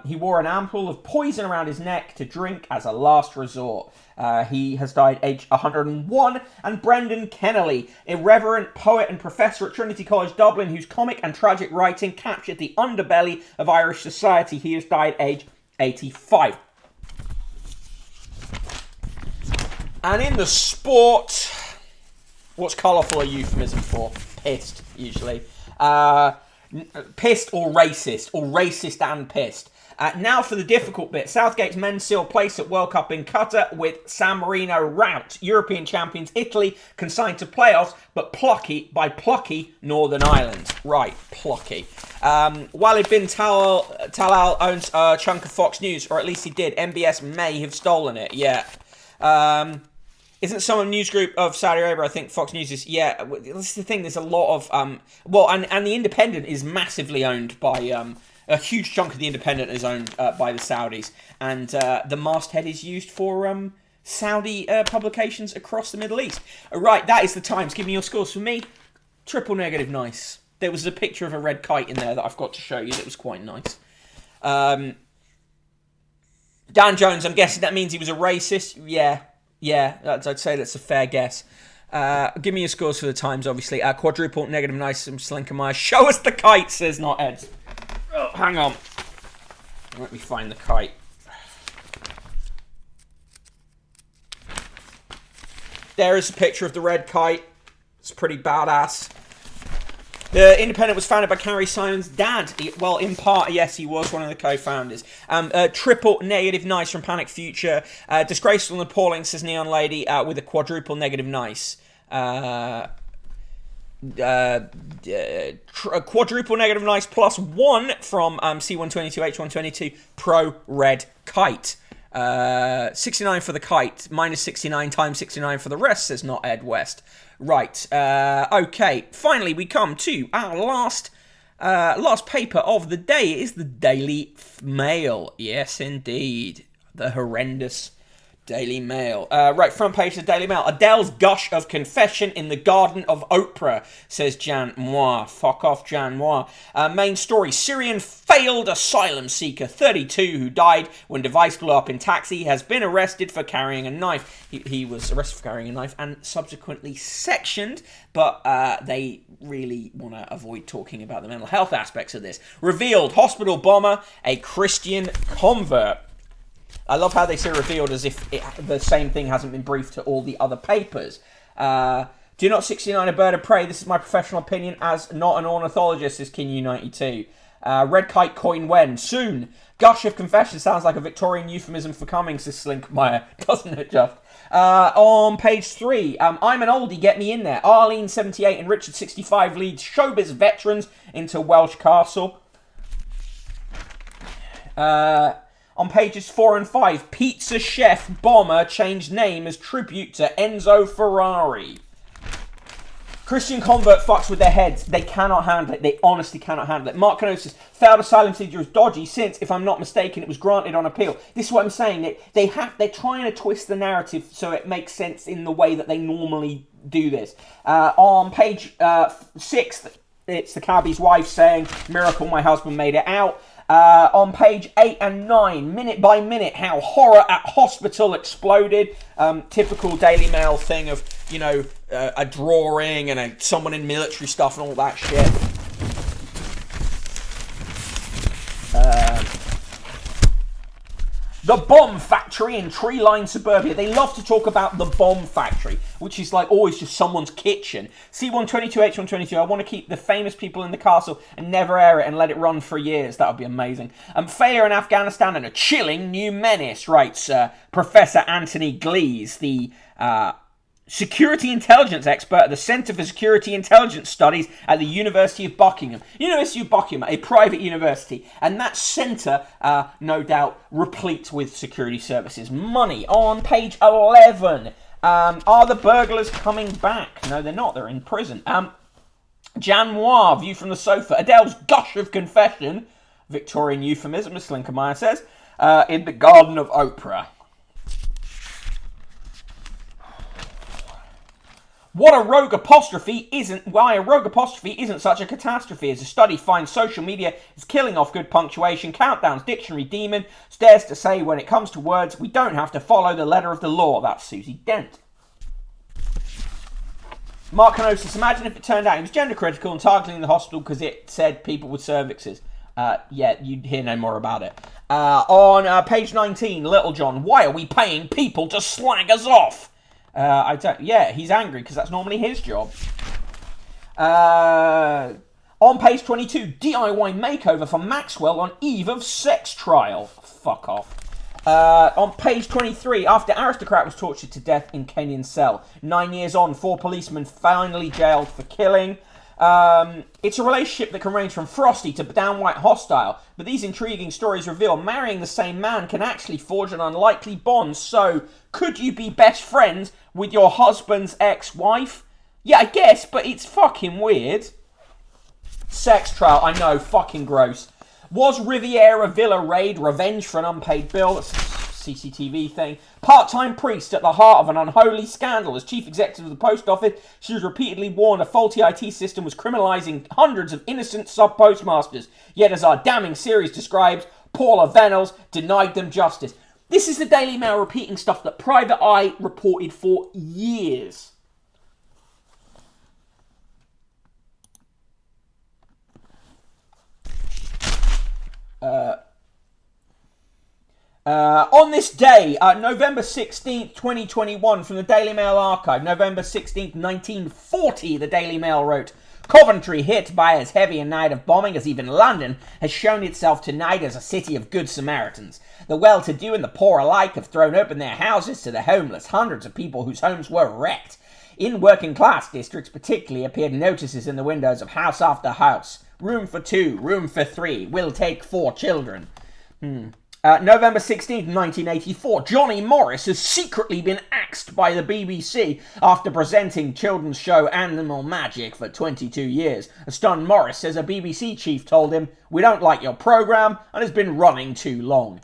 He wore an ampoule of poison around his neck to drink as a last resort. He has died aged 101. And Brendan Kennelly, irreverent poet and professor at Trinity College Dublin, whose comic and tragic writing captured the underbelly of Irish society. He has died aged 85. And in the sport, what's colourful a euphemism for? Pissed, usually. Pissed or racist and pissed. Now for the difficult bit. Southgate's men's sealed place at World Cup in Qatar with San Marino rout. European champions Italy consigned to playoffs, but plucky Northern Ireland. Right, plucky. Walid bin Talal owns a chunk of Fox News, or at least he did. MBS may have stolen it, yeah. Isn't some news group of Saudi Arabia, I think Fox News is, yeah, this is the thing, there's a lot of, and the Independent is massively owned by, a huge chunk of the Independent is owned by the Saudis, and the masthead is used for Saudi publications across the Middle East. Right, that is the Times. Give me your scores. For me, triple negative nice. There was a picture of a red kite in there that I've got to show you that was quite nice. Dan Jones, I'm guessing that means he was a racist. Yeah, I'd say that's a fair guess. Give me your scores for the Times, obviously. Quadruple negative nice from Slinkermeyer. Show us the kite, says not Ed. Oh, hang on. Let me find the kite. There is a picture of the red kite. It's pretty badass. The Independent was founded by Carrie Simon's dad. Well, in part, yes, he was one of the co-founders. Triple negative nice from Panic Future. Disgraceful and appalling, says Neon Lady, with a quadruple negative nice. A quadruple negative nice plus 1 from C122H122 Pro Red Kite. 69 for the kite, minus 69 times 69 for the rest, says not Ed West. Right, okay, finally we come to our last paper of the day. It is the Daily Mail. Yes, indeed. The horrendous Daily Mail. Right, front page of the Daily Mail. Adele's gush of confession in the garden of Oprah, says Jan Moi. Fuck off, Jan Moi. Main story. Syrian failed asylum seeker, 32, who died when device blew up in taxi, has been arrested for carrying a knife. He was arrested for carrying a knife and subsequently sectioned, but they really want to avoid talking about the mental health aspects of this. Revealed. Hospital bomber, a Christian convert. I love how they say revealed as if the same thing hasn't been briefed to all the other papers. Do not 69 a bird of prey. This is my professional opinion as not an ornithologist, says King-U92. Red kite coin when? Soon. Gush of confession sounds like a Victorian euphemism for coming, says Slinkmeyer. Doesn't it just? On page 3, I'm an oldie, get me in there. Arlene, 78, and Richard, 65, leads showbiz veterans into Welsh Castle. On pages 4 and 5, pizza chef bomber changed name as tribute to Enzo Ferrari. Christian convert fucks with their heads. They cannot handle it. They honestly cannot handle it. Mark Cano says, failed asylum seeker is dodgy since, if I'm not mistaken, it was granted on appeal. This is what I'm saying. They're trying to twist the narrative so it makes sense in the way that they normally do this. On page 6, it's the cabbie's wife saying, miracle, my husband made it out. On page 8 and 9, minute by minute, how horror at hospital exploded. Typical Daily Mail thing of, you know, a drawing and someone in military stuff and all that shit. The bomb factory in tree-lined suburbia. They love to talk about the bomb factory, which is like always just someone's kitchen. C122H122, I want to keep the famous people in the castle and never air it and let it run for years. That would be amazing. Failure in Afghanistan and a chilling new menace, writes Professor Anthony Glees, the security intelligence expert at the Centre for Security Intelligence Studies at the University of Buckingham. University of Buckingham, a private university. And that centre, no doubt, replete with security services. Money. On page 11. Are the burglars coming back? No, they're not. They're in prison. Jan Moi, view from the sofa. Adele's gush of confession, Victorian euphemism, as Slinkermeyer says, in the garden of Oprah. Why a rogue apostrophe isn't such a catastrophe. As a study finds social media is killing off good punctuation. Countdown's dictionary demon dares to say when it comes to words, we don't have to follow the letter of the law. That's Susie Dent. Mark Canosis, imagine if it turned out he was gender critical and targeting the hospital because it said people with cervixes. Yeah, you'd hear no more about it. On page 19, Little John, why are we paying people to slag us off? Yeah, he's angry because that's normally his job. On page 22, DIY makeover for Maxwell on eve of sex trial. Fuck off. On page 23, after aristocrat was tortured to death in Kenyan cell. 9 years on, 4 policemen finally jailed for killing. It's a relationship that can range from frosty to downright hostile, but these intriguing stories reveal marrying the same man can actually forge an unlikely bond. So, could you be best friends with your husband's ex-wife? Yeah, I guess, but it's fucking weird. Sex trial, I know, fucking gross. Was Riviera Villa raid revenge for an unpaid bill? That's a CCTV thing. Part-time priest at the heart of an unholy scandal. As chief executive of the post office, she was repeatedly warned a faulty IT system was criminalising hundreds of innocent sub-postmasters. Yet, as our damning series describes, Paula Venables denied them justice. This is the Daily Mail repeating stuff that Private Eye reported for years. On this day, November 16th, 2021, from the Daily Mail archive, November 16th, 1940, the Daily Mail wrote, Coventry, hit by as heavy a night of bombing as even London, has shown itself tonight as a city of good Samaritans. The well-to-do and the poor alike have thrown open their houses to the homeless, hundreds of people whose homes were wrecked. In working-class districts particularly appeared notices in the windows of house after house. Room for 2, room for 3, will take 4 children. November 16th, 1984, Johnny Morris has secretly been axed by the BBC after presenting children's show Animal Magic for 22 years. A stunned Morris says a BBC chief told him, "We don't like your programme and it's been running too long."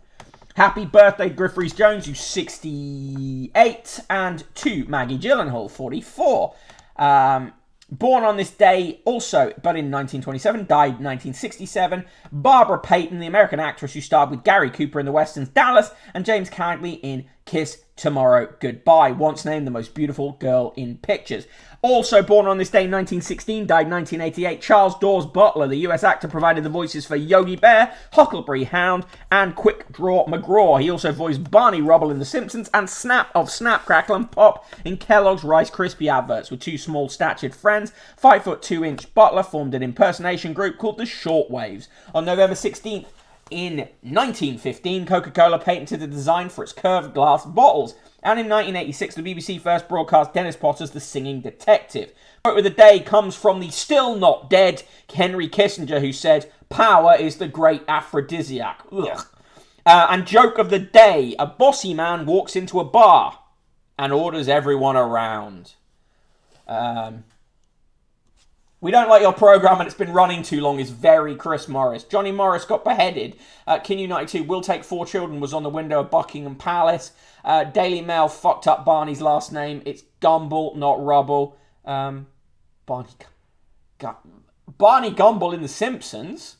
Happy birthday, Griffiths Jones, who's 68, and to Maggie Gyllenhaal, 44. Born on this day also, but in 1927, died 1967, Barbara Payton, the American actress who starred with Gary Cooper in the westerns Dallas and James Cagney in Kiss Tomorrow Goodbye, once named the most beautiful girl in pictures. Also born on this day in 1916, died 1988, Charles Dawes Butler, the US actor, provided the voices for Yogi Bear, Huckleberry Hound, and Quick Draw McGraw. He also voiced Barney Rubble in The Simpsons and Snap of Snap, Crackle and Pop in Kellogg's Rice Krispie adverts. With 2 small-statured friends, 5'2" Butler formed an impersonation group called the Shortwaves. On November 16th, in 1915, Coca-Cola patented the design for its curved glass bottles. And in 1986, the BBC first broadcast Dennis Potter's The Singing Detective. Quote of the day comes from the still not dead Henry Kissinger, who said, "Power is the great aphrodisiac." And joke of the day, a bossy man walks into a bar and orders everyone around. We don't like your programme and it's been running too long is very Chris Morris. Johnny Morris got beheaded. King United 2 will take 4 children was on the window of Buckingham Palace. Daily Mail fucked up Barney's last name. It's Gumble, not Rubble. Barney Gumble in The Simpsons.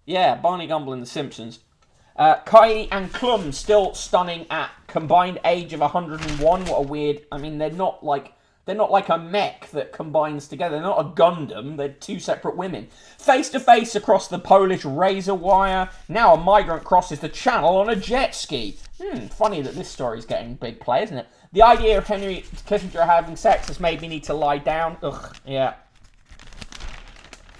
Yeah, Barney Gumble in The Simpsons. Kylie and Klum still stunning at combined age of 101. What a weird... I mean, they're not like a mech that combines together. They're not a Gundam. They're 2 separate women. Face to face across the Polish razor wire. Now a migrant crosses the channel on a jet ski. Funny that this story's getting big play, isn't it? The idea of Henry Kissinger having sex has made me need to lie down. Ugh, yeah.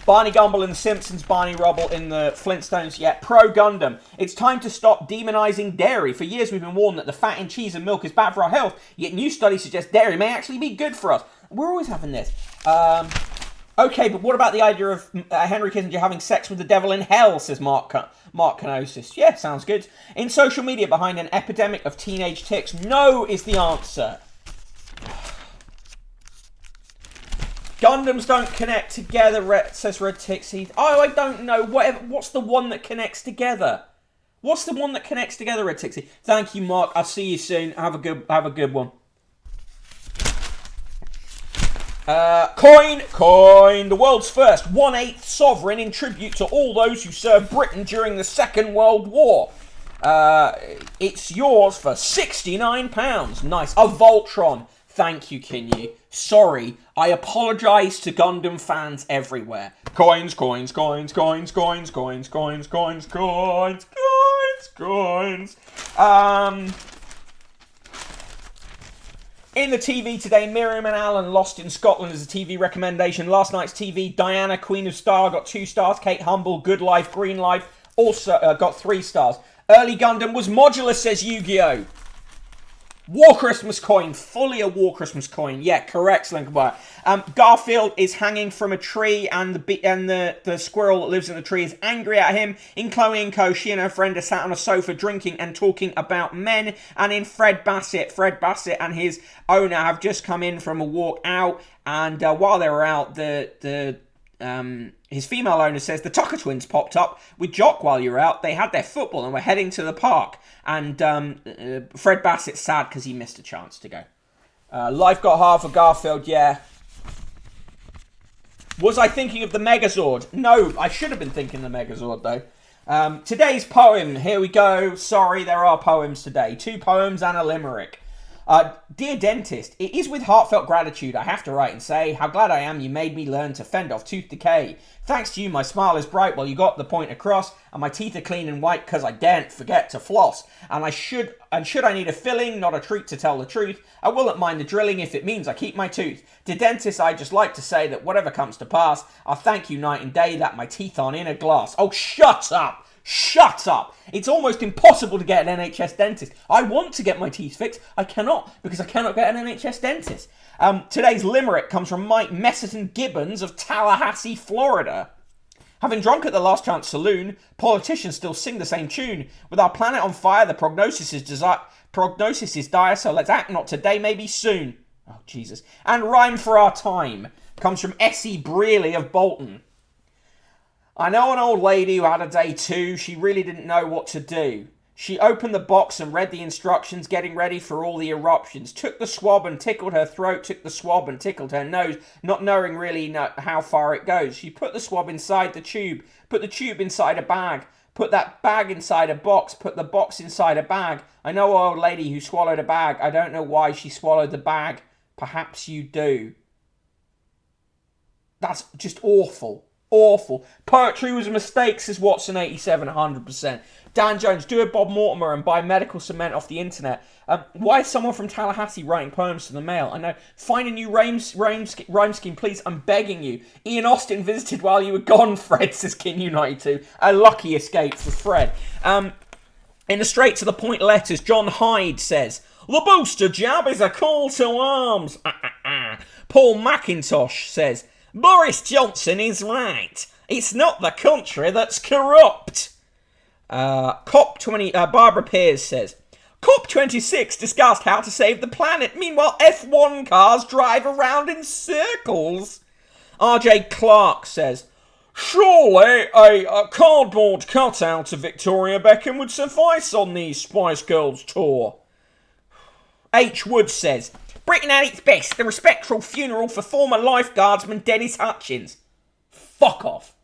Barney Gumble in The Simpsons, Barney Rubble in the Flintstones, yeah. Pro-Gundam. It's time to stop demonising dairy. For years we've been warned that the fat in cheese and milk is bad for our health, yet new studies suggest dairy may actually be good for us. We're always having this. Okay, but what about the idea of Henry Kissinger having sex with the devil in hell, says Mark Canosis. Yeah, sounds good. In social media behind an epidemic of teenage ticks, no is the answer. Gundams don't connect together, says Red Tixie. Oh, I don't know. What's the one that connects together? What's the one that connects together, Red Tixie? Thank you, Mark. I'll see you soon. Have a good one. Coin. The world's first 1/8 sovereign in tribute to all those who served Britain during the Second World War. It's yours for £69. Nice. A Voltron. Thank you, Kinyu. Sorry, I apologise to Gundam fans everywhere. Coins. In the TV today, Miriam and Alan Lost in Scotland as a TV recommendation. Last night's TV, Diana, Queen of Star, got 2 stars. Kate Humble, Good Life, Green Life, also got 3 stars. Early Gundam was modular, says Yu-Gi-Oh! War Christmas coin, fully a War Christmas coin. Yeah, correct, Slinkerby. Garfield is hanging from a tree, and the squirrel that lives in the tree is angry at him. In Chloe & Co, she and her friend are sat on a sofa drinking and talking about men. And in Fred Bassett and his owner have just come in from a walk out, and while they were out, his female owner says the Tucker twins popped up with Jock while you were out. They had their football and were heading to the park. And Fred Bassett's sad because he missed a chance to go. Life got hard for Garfield, yeah. Was I thinking of the Megazord? No, I should have been thinking the Megazord, though. Today's poem, here we go. Sorry, there are poems today. 2 poems and a limerick. Dear dentist, it is with heartfelt gratitude I have to write and say how glad I am you made me learn to fend off tooth decay. Thanks to you, my smile is bright while you got the point across, and my teeth are clean and white because I daren't forget to floss. And should I need a filling, not a treat to tell the truth, I won't mind the drilling if it means I keep my tooth. To dentists, I just like to say that whatever comes to pass, I'll thank you night and day that my teeth aren't in a glass. Oh, shut up! Shut up! It's almost impossible to get an NHS dentist. I want to get my teeth fixed. I cannot, because I cannot get an NHS dentist. Today's limerick comes from Mike Messerton Gibbons of Tallahassee, Florida. Having drunk at the Last Chance Saloon, politicians still sing the same tune. With our planet on fire, the prognosis is dire, so let's act not today, maybe soon. Oh, Jesus. And rhyme for our time comes from Essie Brearley of Bolton. I know an old lady who had a day too. She really didn't know what to do. She opened the box and read the instructions, getting ready for all the eruptions. Took the swab and tickled her throat, took the swab and tickled her nose, not knowing really how far it goes. She put the swab inside the tube, put the tube inside a bag, put that bag inside a box, put the box inside a bag. I know an old lady who swallowed a bag. I don't know why she swallowed the bag. Perhaps you do. That's just awful. Awful. Poetry was a mistake, says Watson87, 100%. Dan Jones, do a Bob Mortimer and buy medical cement off the internet. Why is someone from Tallahassee writing poems to the Mail? I know. Find a new rhyme scheme, please. I'm begging you. Ian Austin visited while you were gone, Fred, says King92. A lucky escape for Fred. In the straight to the point letters, John Hyde says, the booster jab is a call to arms. Paul McIntosh says, Boris Johnson is right. It's not the country that's corrupt. Barbara Pears says, COP26 discussed how to save the planet. Meanwhile, F1 cars drive around in circles. RJ Clark says, surely a cardboard cutout of Victoria Beckham would suffice on the Spice Girls tour. H. Wood says, Britain at its best, the respectful funeral for former lifeguardsman Dennis Hutchins. Fuck off.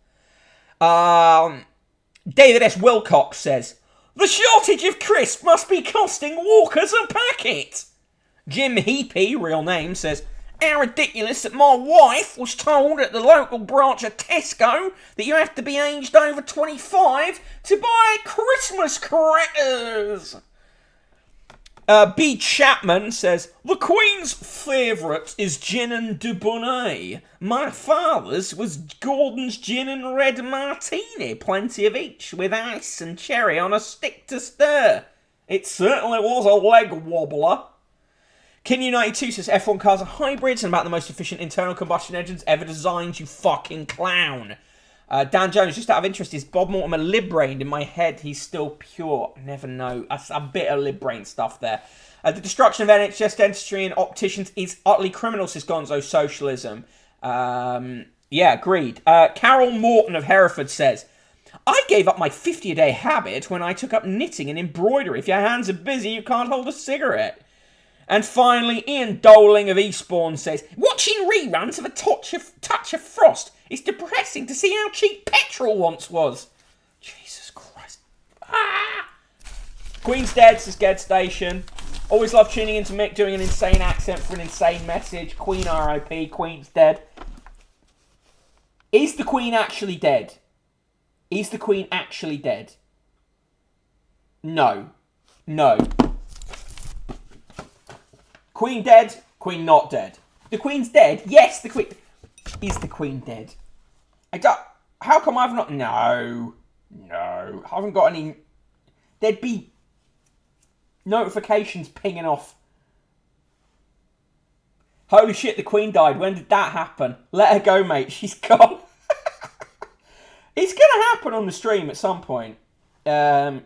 David S. Wilcox says, the shortage of crisp must be costing Walkers a packet. Jim Heapy, real name, says, how ridiculous that my wife was told at the local branch of Tesco that you have to be aged over 25 to buy Christmas crackers. B. Chapman says, the Queen's favourite is gin and Dubonnet. My father's was Gordon's gin and red martini, plenty of each, with ice and cherry on a stick to stir. It certainly was a leg wobbler. King92 says, F1 cars are hybrids and about the most efficient internal combustion engines ever designed, you fucking clown. Dan Jones, just out of interest, is Bob Mortimer lib-brained? In my head, he's still pure. I never know. That's a bit of lib-brain stuff there. The destruction of NHS dentistry and opticians is utterly criminal, says Gonzo Socialism. Yeah, agreed. Carol Morton of Hereford says, I gave up my 50-a-day habit when I took up knitting and embroidery. If your hands are busy, you can't hold a cigarette. And finally, Ian Doling of Eastbourne says, watching reruns of A Touch of Frost is depressing to see how cheap petrol once was. Jesus Christ. Queen's dead, says Ged Station. Always love tuning into Mick doing an insane accent for an insane message. Queen RIP, Queen's dead. Is the Queen actually dead? Is the Queen actually dead? No. No. Queen dead, Queen not dead. The Queen's dead? Yes, the Queen... Is the Queen dead? I don't... How come I've not... No. No. I haven't got any... There'd be notifications pinging off. Holy shit, the Queen died. When did that happen? Let her go, mate. She's gone. It's going to happen on the stream at some point. Yeah.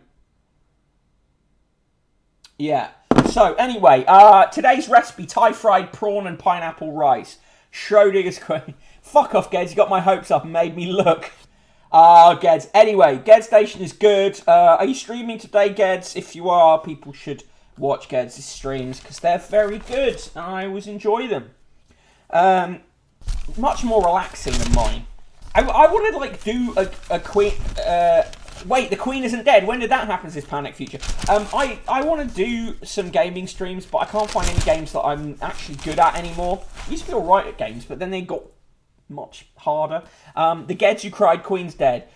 So, anyway, today's recipe, Thai fried prawn and pineapple rice. Schrodinger's Queen. Fuck off, Geds. You got my hopes up and made me look. Geds. Anyway, Geds Station is good. Are you streaming today, Geds? If you are, people should watch Geds' streams because they're very good and I always enjoy them. Much more relaxing than mine. I want to, like, do a quick... Wait, the Queen isn't dead. When did that happen? This Panic Future. I want to do some gaming streams, but I can't find any games that I'm actually good at anymore. I used to be alright at games, but then they got much harder. The Geds Who Cried, Queen's dead.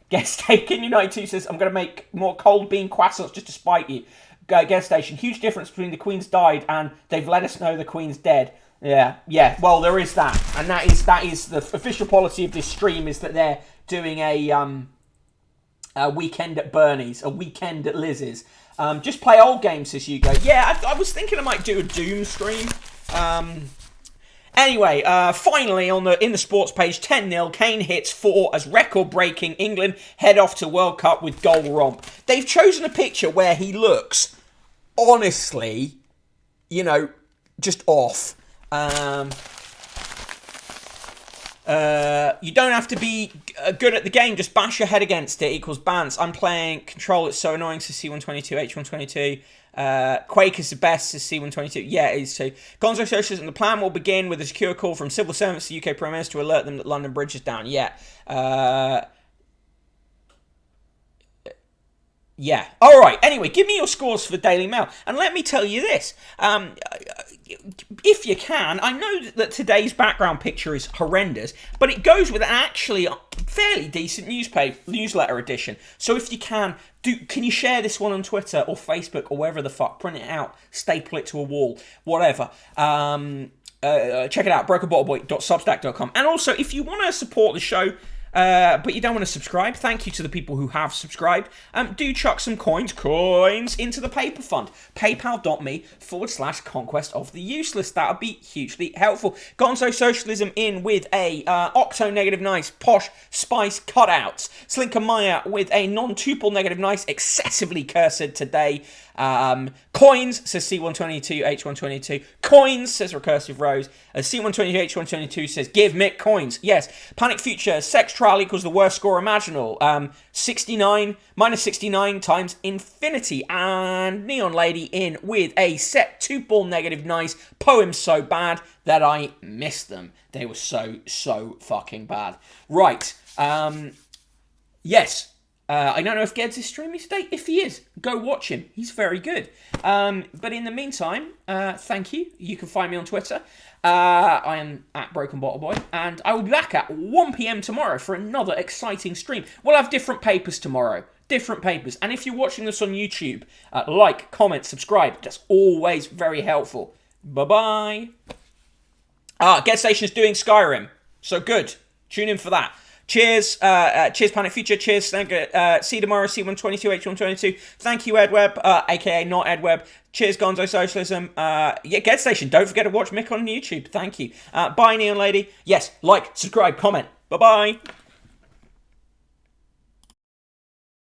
Guest Taken United 2 says, I'm going to make more cold bean croissants just to spite you. Guest Station, huge difference between the Queen's died and they've let us know the Queen's dead. Yeah. Well, there is that, and that is the official policy of this stream, is that they're doing a weekend at Bernie's, a weekend at Liz's. Just play old games, says Hugo. Yeah, I was thinking I might do a Doom stream. Anyway, finally in the sports page, 10-0, Kane hits 4 as record-breaking England head off to World Cup with goal romp. They've chosen a picture where he looks, honestly, just off. You don't have to be good at the game, just bash your head against it equals bans. I'm playing Control, it's so annoying to C122, H122. Quake is the best to C122. Yeah, it is too. Gonzo Socialism, the plan will begin with a secure call from civil servants to the UK Prime Minister to alert them that London Bridge is down. Yeah. Yeah. All right. Anyway, give me your scores for the Daily Mail. And let me tell you this. If you can, I know that today's background picture is horrendous, but it goes with actually a fairly decent newsletter edition. So if you can you share this one on Twitter or Facebook or wherever the fuck? Print it out, staple it to a wall, whatever. Check it out, brokenbottleboy.substack.com. And also, if you want to support the show, but you don't want to subscribe, thank you to the people who have subscribed. Do chuck some coins into the paper fund. PayPal.me/conquest of the useless. That would be hugely helpful. Gonzo Socialism in with a Octo Negative Nice posh spice cutouts. Slinker Maya with a non-tuple Negative Nice excessively cursed today. Coins, says C122, H122. Coins, says Recursive Rose. C122, H122 says, give Mick coins. Yes. Panic Future, sex trial equals the worst score imaginable. 69 times infinity. And Neon Lady in with a set tuple Negative Nice. Poems so bad that I missed them. They were so fucking bad. Right. Yes. I don't know if Geds is streaming today. If he is, go watch him. He's very good. But in the meantime, thank you. You can find me on Twitter. I am at Broken Bottle Boy. And I will be back at 1 p.m. tomorrow for another exciting stream. We'll have different papers tomorrow. Different papers. And if you're watching this on YouTube, like, comment, subscribe. That's always very helpful. Bye-bye. Get Station's doing Skyrim. So good. Tune in for that. Cheers, cheers Panic Future, cheers, see you tomorrow, C122, H122, thank you Ed Webb, aka not Ed Webb, cheers Gonzo Socialism, Get Station, don't forget to watch Mick on YouTube, thank you, bye Neon Lady, yes, like, subscribe, comment, bye-bye.